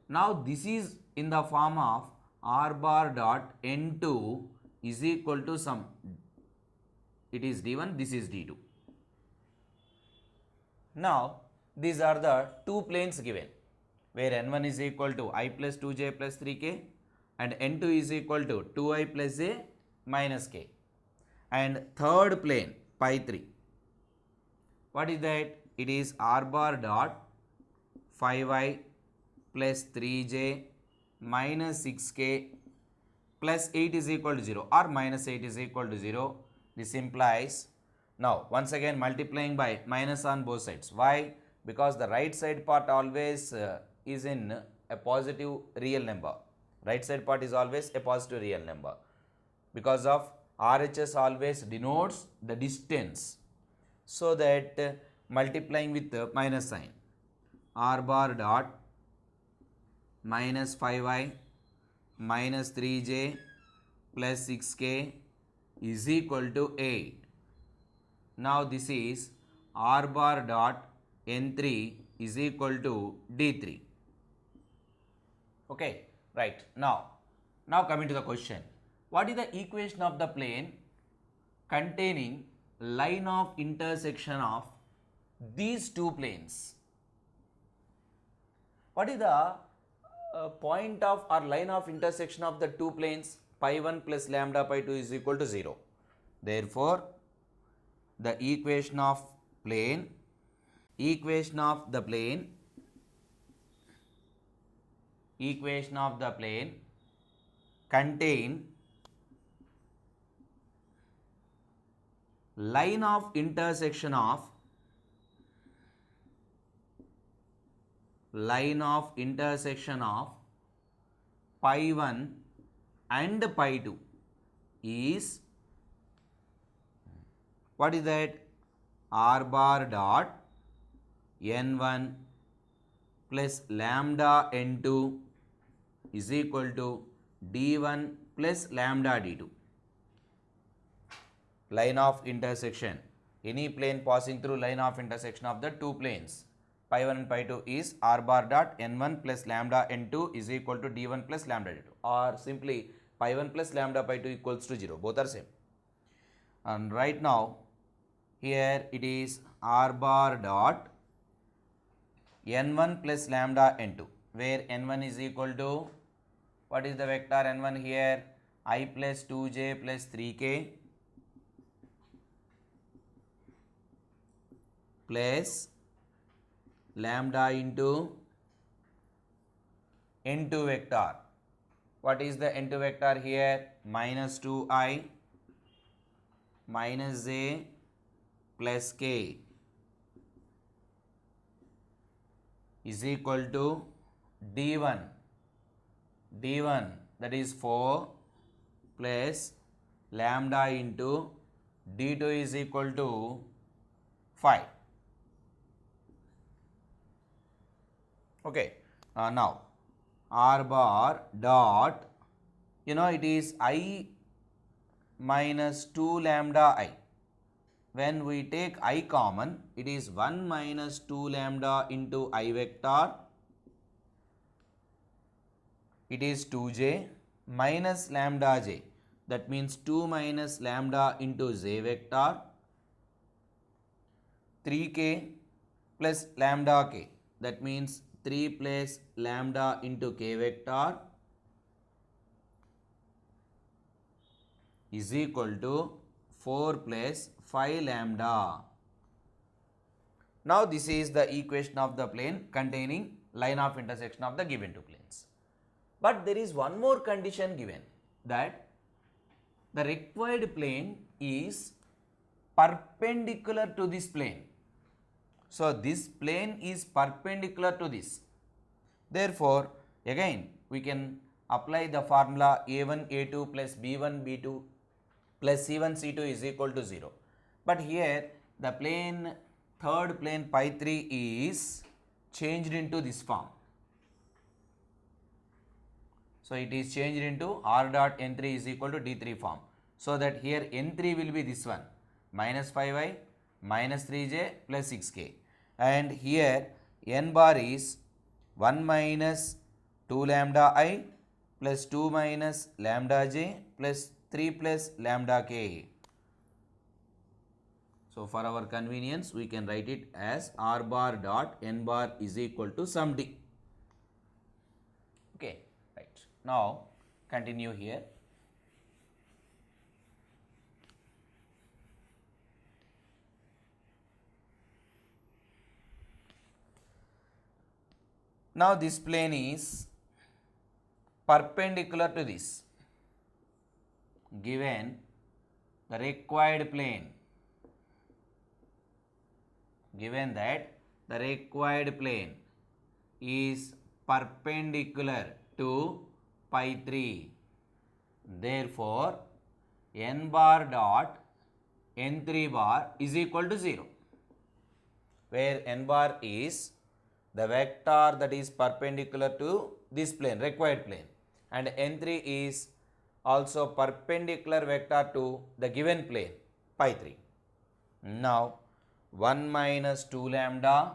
Now this is in the form of r bar dot n2 is equal to some, it is d1, this is d2. Now these are the two planes given, where n1 is equal to I plus 2j plus 3k and n2 is equal to 2i plus j minus k. And third plane pi 3, what is that? It is r bar dot 5i plus 3j minus 6k plus 8 is equal to 0 or minus 8 is equal to 0. This implies, now once again multiplying by minus on both sides. Why? Because the right side part always is in a positive real number. Right side part is always a positive real number. Because of RHS always denotes the distance. So that multiplying with the minus sign. r bar dot minus 5i minus 3j plus 6k is equal to 8. Now this is r bar dot n3 is equal to d3. Okay, right. Now coming to the question. What is the equation of the plane containing line of intersection of these two planes? What is the point of or line of intersection of the two planes? Pi 1 plus lambda pi 2 is equal to 0. Therefore, the equation of the plane contain line of intersection of pi 1 and pi 2 is, what is that? R bar dot n1 plus lambda n2 is equal to d1 plus lambda d2. Line of intersection, any plane passing through line of intersection of the two planes pi 1 and pi 2 is r bar dot n1 plus lambda n2 is equal to d1 plus lambda d2, or simply pi 1 plus lambda pi 2 equals to 0. Both are same. And right now here it is r bar dot n1 plus lambda n2, where n1 is equal to, what is the vector n1 here? I plus 2j plus 3k plus lambda into n2 vector. What is the n2 vector here? Minus 2i minus j plus k is equal to d1, that is 4 plus lambda into d2 is equal to 5. Okay, now r bar dot, it is I minus 2 lambda I. When we take I common, it is 1 minus 2 lambda into I vector. It is 2j minus lambda j. That means 2 minus lambda into j vector. 3k plus lambda k. That means 3 plus lambda into k vector is equal to 4 plus 5 lambda. Now this is the equation of the plane containing line of intersection of the given two planes. But there is one more condition given, that the required plane is perpendicular to this plane. So this plane is perpendicular to this. Therefore, again we can apply the formula a1 a2 plus b1 b2 plus c1 c2 is equal to 0. But here the plane, third plane pi 3 is changed into this form. So it is changed into r dot n3 is equal to d3 form. So that here n3 will be this one, minus 5i minus 3j plus 6k. And here n bar is 1 minus 2 lambda I plus 2 minus lambda j plus 3 plus lambda k. So for our convenience, we can write it as r bar dot n bar is equal to some d. Okay, right. Now continue here. Now this plane is perpendicular to this. Given the required plane, given that the required plane is perpendicular to pi 3, therefore n bar dot n3 bar is equal to 0, where n bar is the vector that is perpendicular to this plane, required plane, and n3 is also perpendicular vector to the given plane, pi 3. Now 1 minus 2 lambda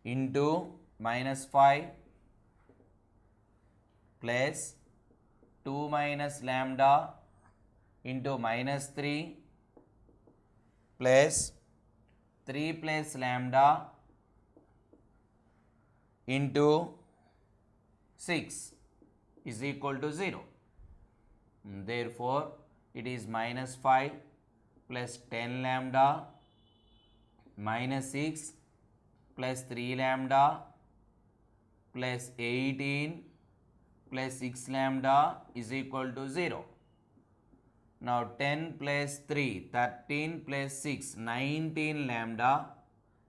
into minus 5 plus 2 minus lambda into minus 3 plus 3 plus lambda into 6 is equal to 0. Therefore, it is minus 5 plus 10 lambda minus 6 plus 3 lambda plus 18 plus 6 lambda is equal to 0. Now 10 plus 3, 13 plus 6, 19 lambda,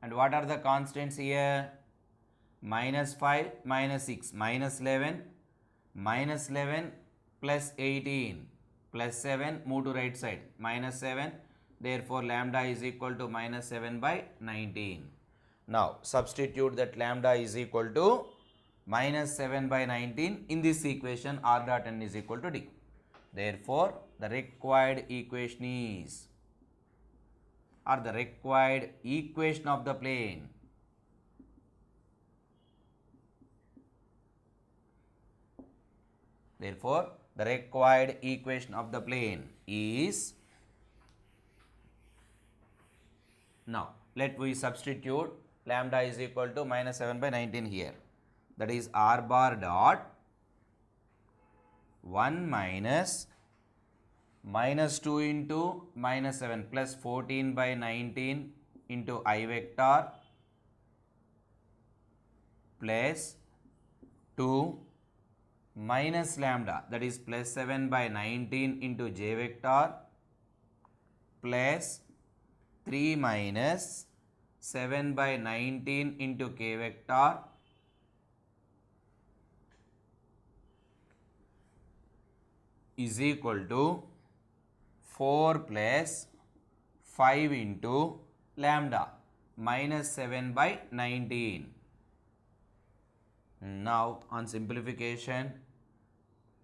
and what are the constants here? Minus 5, minus 6, minus 11 plus 18 plus 7, move to right side, minus 7, therefore lambda is equal to minus 7 by 19. Now substitute that lambda is equal to minus 7 by 19 in this equation, r dot n is equal to d. Therefore, the required equation is, or the required equation of the plane therefore, the required equation of the plane is, now let we substitute lambda is equal to minus 7 by 19 here. That is r bar dot 1 minus 2 into minus 7 plus 14 by 19 into I vector plus 2 minus lambda, that is plus 7 by 19 into j vector plus 3 minus 7 by 19 into k vector is equal to 4 plus 5 into lambda minus 7 by 19. Now on simplification,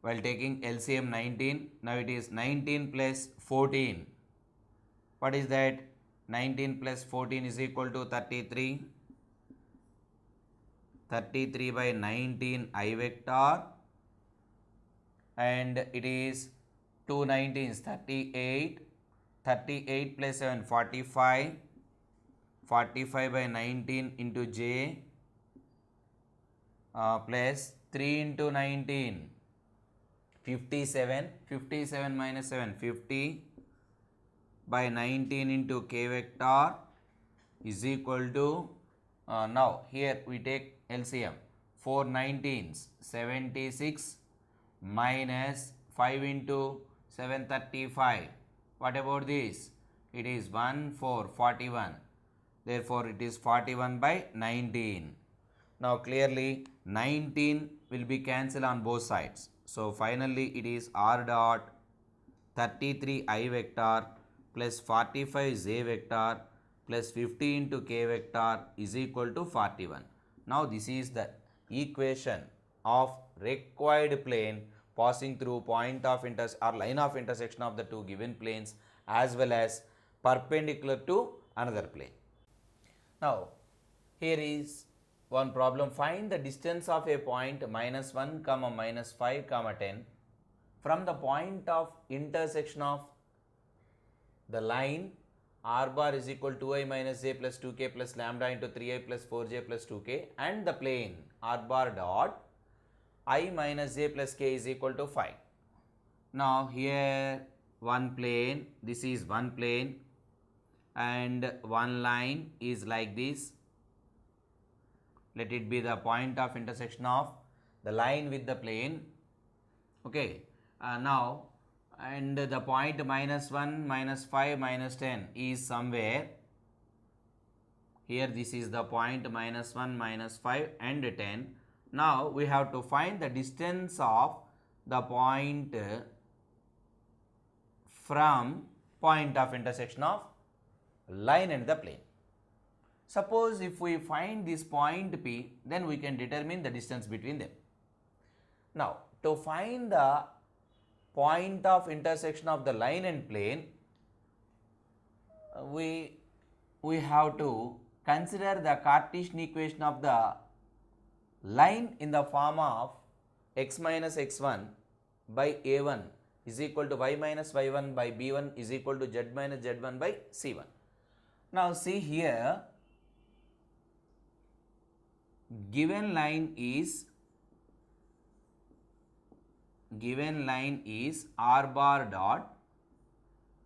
while taking LCM 19, now it is 19 plus 14. What is that? 19 plus 14 is equal to 33. 33 by 19 I vector, and it is 2 19s, 38. 38 plus 7, 45. 45 by 19 into j plus 3 into 19, 57. 57 minus 7, 50 by 19 into k vector is equal to, now here we take LCM, 4 19s, 76 minus 5 into 7, 35. What about this? It is 1 4, 41. Therefore, it is 41 by 19. Now clearly 19 will be cancelled on both sides. So finally it is r dot 33 I vector plus 45 j vector plus 50 into k vector is equal to 41. Now this is the equation of required plane passing through point of or line of intersection of the two given planes as well as perpendicular to another plane. Now here is one problem. Find the distance of a point minus 1 comma minus 5 comma 10 from the point of intersection of the line r bar is equal to I minus j plus 2k plus lambda into 3i plus 4j plus 2k and the plane r bar dot I minus j plus k is equal to 5. Now here one plane, this is one plane, and one line is like this. Let it be the point of intersection of the line with the plane. Okay, now and the point minus 1, minus 5, minus 10 is somewhere here. This is the point minus 1, minus 5 and 10. Now we have to find the distance of the point from point of intersection of line and the plane. Suppose if we find this point P, then we can determine the distance between them. Now, to find the point of intersection of the line and plane, we have to consider the Cartesian equation of the line in the form of x minus x1 by a1 is equal to y minus y1 by b1 is equal to z minus z1 by c1. Now see here, given line is r bar dot,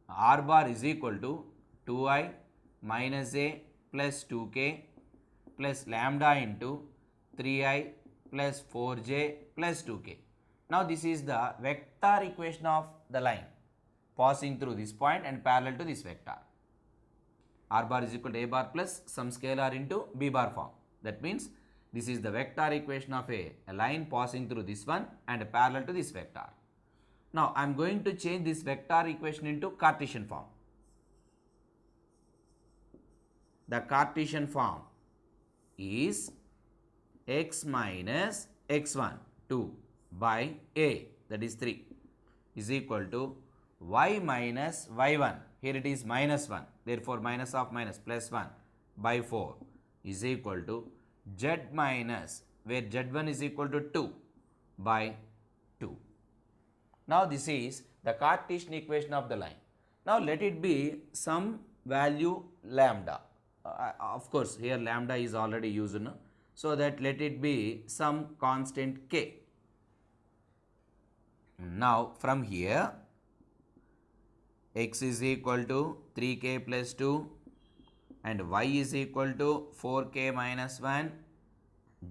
r bar is equal to 2i minus a plus 2k plus lambda into 3i plus 4j plus 2k. Now this is the vector equation of the line passing through this point and parallel to this vector. R bar is equal to a bar plus some scalar into b bar form. That means this is the vector equation of a line passing through this one and parallel to this vector. Now I am going to change this vector equation into Cartesian form. The Cartesian form is x minus x1 2 by a, that is 3, is equal to y minus y1, here it is minus 1, therefore minus of minus plus 1 by 4 is equal to z minus, where z1 is equal to 2 by 2. Now this is the Cartesian equation of the line. Now let it be some value lambda. Of course here lambda is already used, no? So that let it be some constant k. Now from here x is equal to 3k plus 2 and y is equal to 4k minus 1,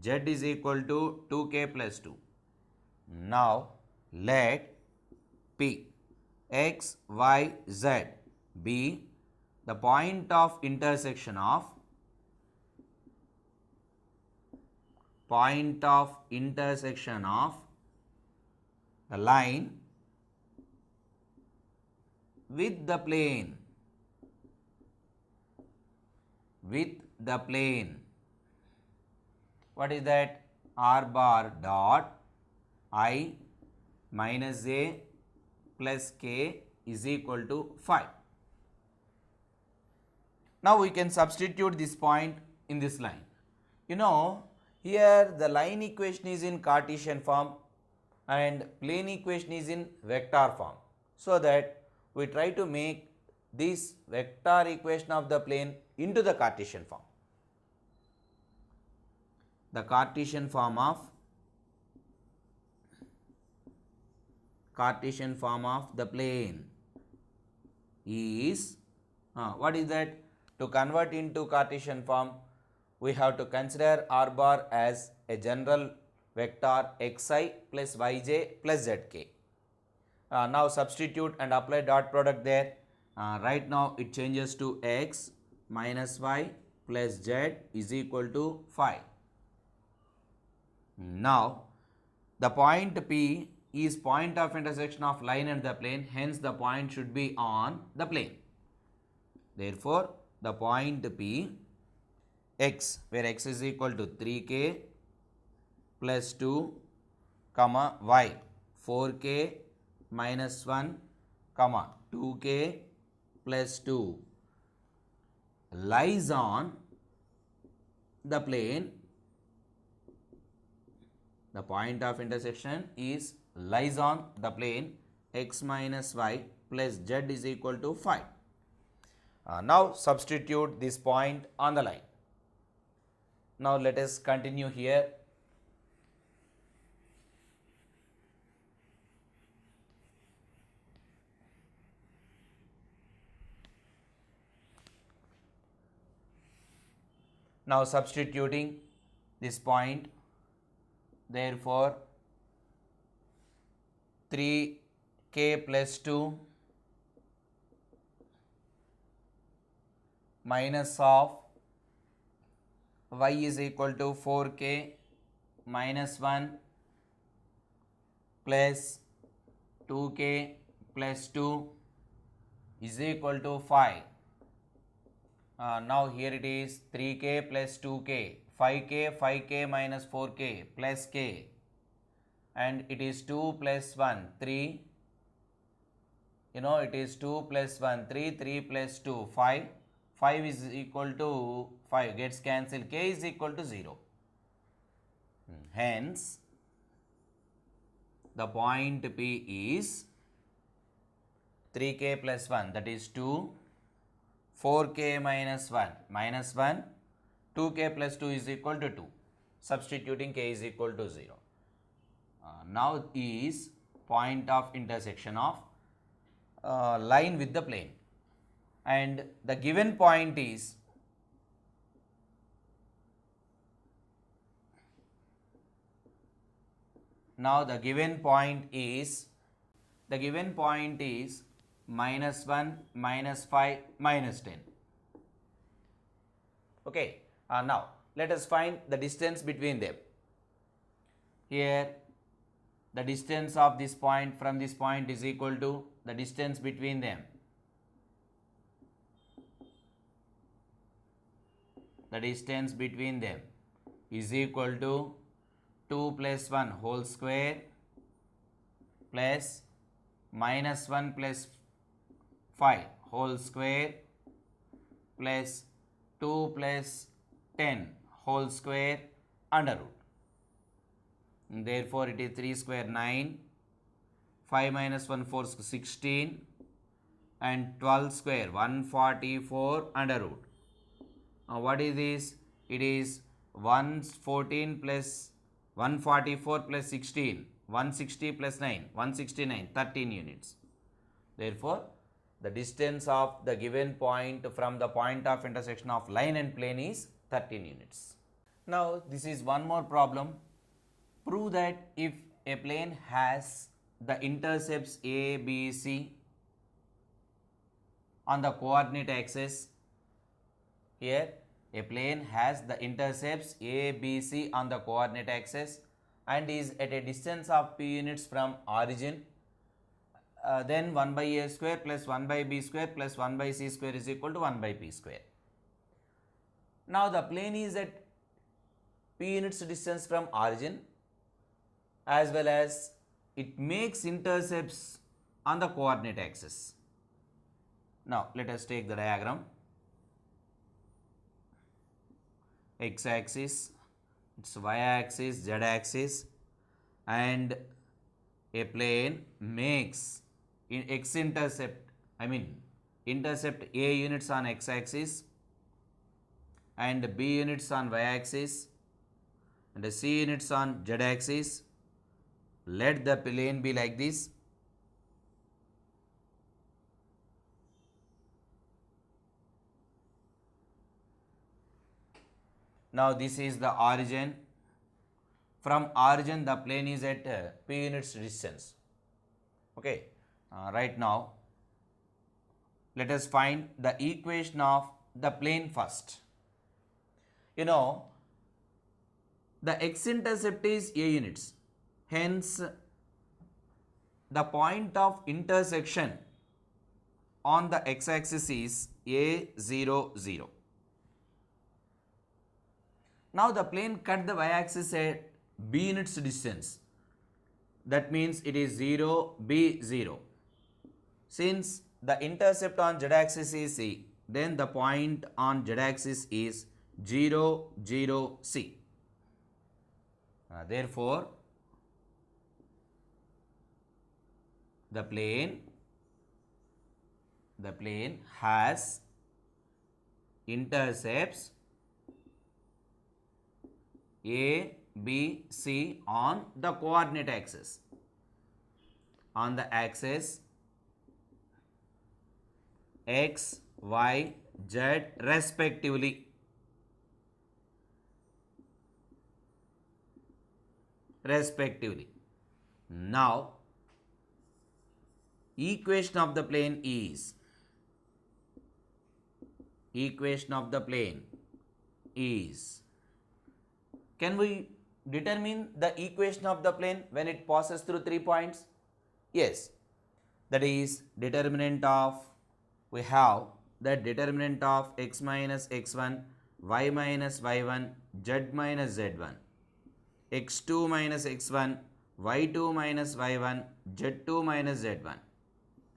z is equal to 2k plus 2. Now let P x, y, z be the point of intersection of the line with the plane. What is that? R bar dot I minus a plus k is equal to 5. Now we can substitute this point in this line. You know, here the line equation is in Cartesian form and plane equation is in vector form. So that we try to make this vector equation of the plane into the Cartesian form. The Cartesian form of the plane is, what is that? To convert into Cartesian form, we have to consider r bar as a general vector xi plus yj plus zk. Now substitute and apply dot product there. Right now it changes to x minus y plus z is equal to 5. Now the point P is point of intersection of line and the plane, hence the point should be on the plane. Therefore the point P x, where x is equal to 3k plus 2 comma y 4k minus 1 comma 2k plus 2 lies on the plane. The point of intersection lies on the plane x minus y plus z is equal to 5. Now substitute this point on the line. Now let us continue here. Now substituting this point, therefore 3k plus 2 minus of y is equal to 4k minus 1 plus 2k plus 2 is equal to 5. Now here it is 3k plus 2k, 5k minus 4k plus k, and it is 2 plus 1, 3. It is 2 plus 1, 3, 3 plus 2, 5. 5 is equal to 5, gets cancelled, k is equal to 0. Hence, the point P is 3k plus 1, that is 2, 4k minus 1, 2k plus 2 is equal to 2. Substituting k is equal to 0. Now is point of intersection of line with the plane, and the given point is minus 1, minus 5, minus 10. Okay, now let us find the distance between them. Here the distance of this point from this point is equal to the distance between them. The distance between them is equal to 2 plus 1 whole square plus minus 1 plus 5 whole square plus 2 plus 10 whole square under root. Therefore, it is 3 square 9, 5 minus 1 4 16, and 12 square 144 under root. Now, what is this? It is 114 plus 144 plus 16, 160 plus 9, 169, 13 units. Therefore, the distance of the given point from the point of intersection of line and plane is 13 units. Now, this is one more problem. Prove that if a plane has the intercepts A, B, C on the coordinate axis. Here a plane has the intercepts A, B, C on the coordinate axis and is at a distance of p units from origin. Then 1 by a square plus 1 by b square plus 1 by c square is equal to 1 by p square. Now the plane is at p units distance from origin, as well as it makes intercepts on the coordinate axis. Now let us take the diagram. X axis, its y axis, z axis, and a plane makes intercept A units on x axis and b units on y axis and c units on z axis. Let the plane be like this. Now this is the origin. From origin the plane is at p units distance. Okay. Right now let us find the equation of the plane first. The x-intercept is a units. Hence the point of intersection on the x-axis is a 0, 0. Now the plane cut the y-axis at b units distance. That means it is 0, b 0. Since the intercept on z-axis is c, then the point on z-axis is 0, 0, c. Therefore, the plane has intercepts A, B, C on the coordinate axis. On the axis X, Y, Z respectively. Now, equation of the plane is can we determine the equation of the plane when it passes through 3 points? Yes, that is determinant of, we have the determinant of x minus x1, y minus y1, z minus z1, x2 minus x1, y2 minus y1, z2 minus z1,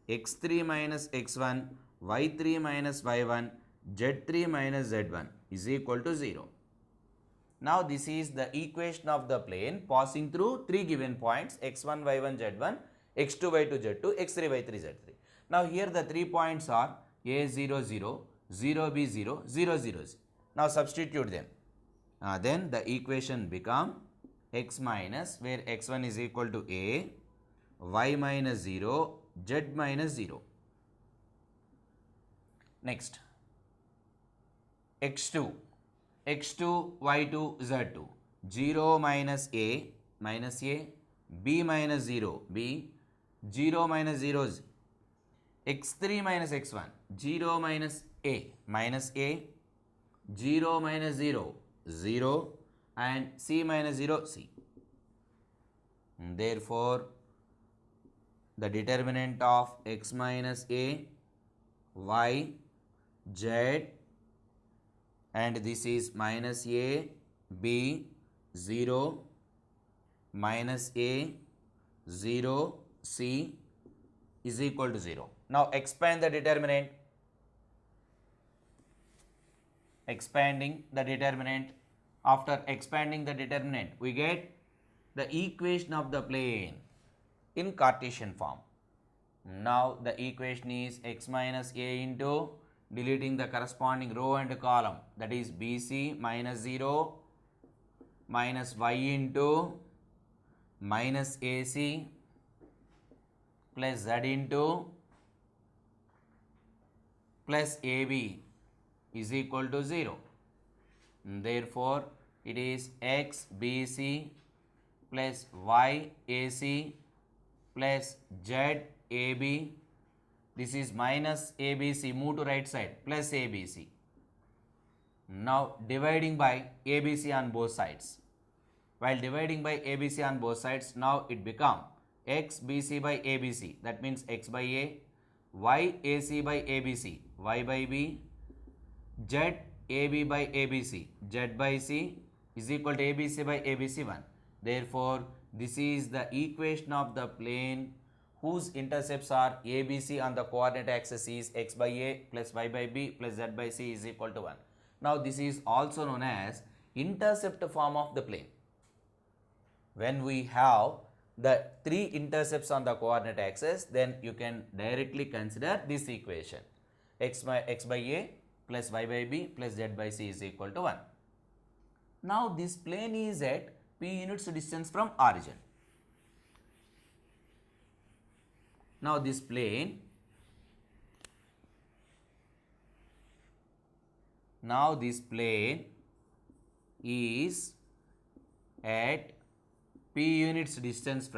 x3 minus x1, y3 minus y1, z3 minus z1 is equal to 0. Now this is the equation of the plane passing through three given points x1, y1, z1, x2, y2, z2, x3, y3, z3. Now here the 3 points are a0, 0, 0b, 0, 0, 0, 0. Now substitute them. Then the equation become x minus, where x1 is equal to a, y minus 0, z minus 0. Next, x2, x2, y2, z2, 0 minus a, b minus 0, b, 0 minus 0, x3 minus x1, 0 minus a, 0 minus 0, 0, and c minus 0, c. Therefore, the determinant of x minus a, y, z, and this is minus a, b, 0, minus a, 0, c is equal to 0. Now expand the determinant. Expanding the determinant. After expanding the determinant, we get the equation of the plane in Cartesian form. Now the equation is x minus a into, deleting the corresponding row and column, that is bc minus 0 minus y into minus ac plus z into plus ab is equal to 0. Therefore, it is x bc plus y ac plus z ab. This is minus abc, move to right side, plus abc. Now dividing by abc on both sides. While dividing by abc on both sides, now it become x bc by abc, that means x by a, y ac by abc, y by b, z ab by abc, z by c is equal to abc by abc1. Therefore, this is the equation of the plane whose intercepts are abc on the coordinate axis is x by a plus y by b plus z by c is equal to 1. Now this is also known as intercept form of the plane. When we have the three intercepts on the coordinate axis, then you can directly consider this equation. X by a plus y by b plus z by c is equal to 1. Now this plane is at p units distance from origin. Now this plane is at p units distance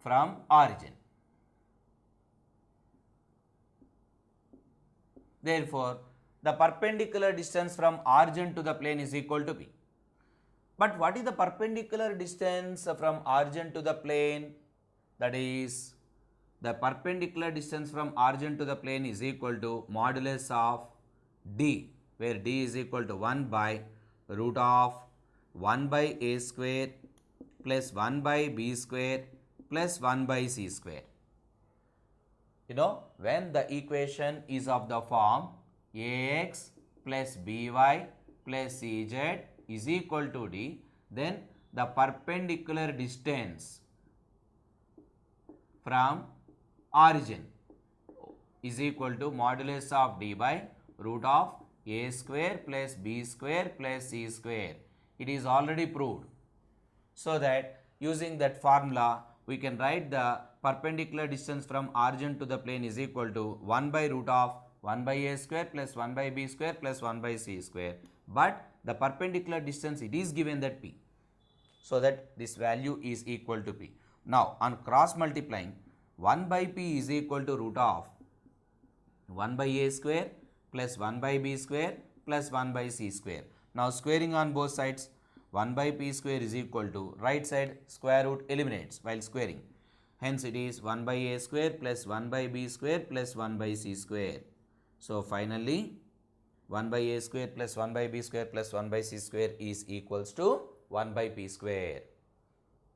from origin. Therefore, the perpendicular distance from origin to the plane is equal to p. But what is the perpendicular distance from origin to the plane? That is, the perpendicular distance from origin to the plane is equal to modulus of d, where d is equal to 1 by root of 1 by a square plus 1 by b square plus 1 by c square. You know, when the equation is of the form ax plus by plus cz is equal to d, then the perpendicular distance from origin is equal to modulus of d by root of a square plus b square plus c square. It is already proved. So that using that formula, we can write the perpendicular distance from origin to the plane is equal to 1 by root of 1 by a square plus 1 by b square plus 1 by c square. But the perpendicular distance, it is given that p. So that this value is equal to p. Now on cross multiplying, 1 by p is equal to root of 1 by a square plus 1 by b square plus 1 by c square. Now squaring on both sides, 1 by p square is equal to, right side square root eliminates while squaring. Hence it is 1 by a square plus 1 by b square plus 1 by c square. So finally 1 by a square plus 1 by b square plus 1 by c square is equals to 1 by p square.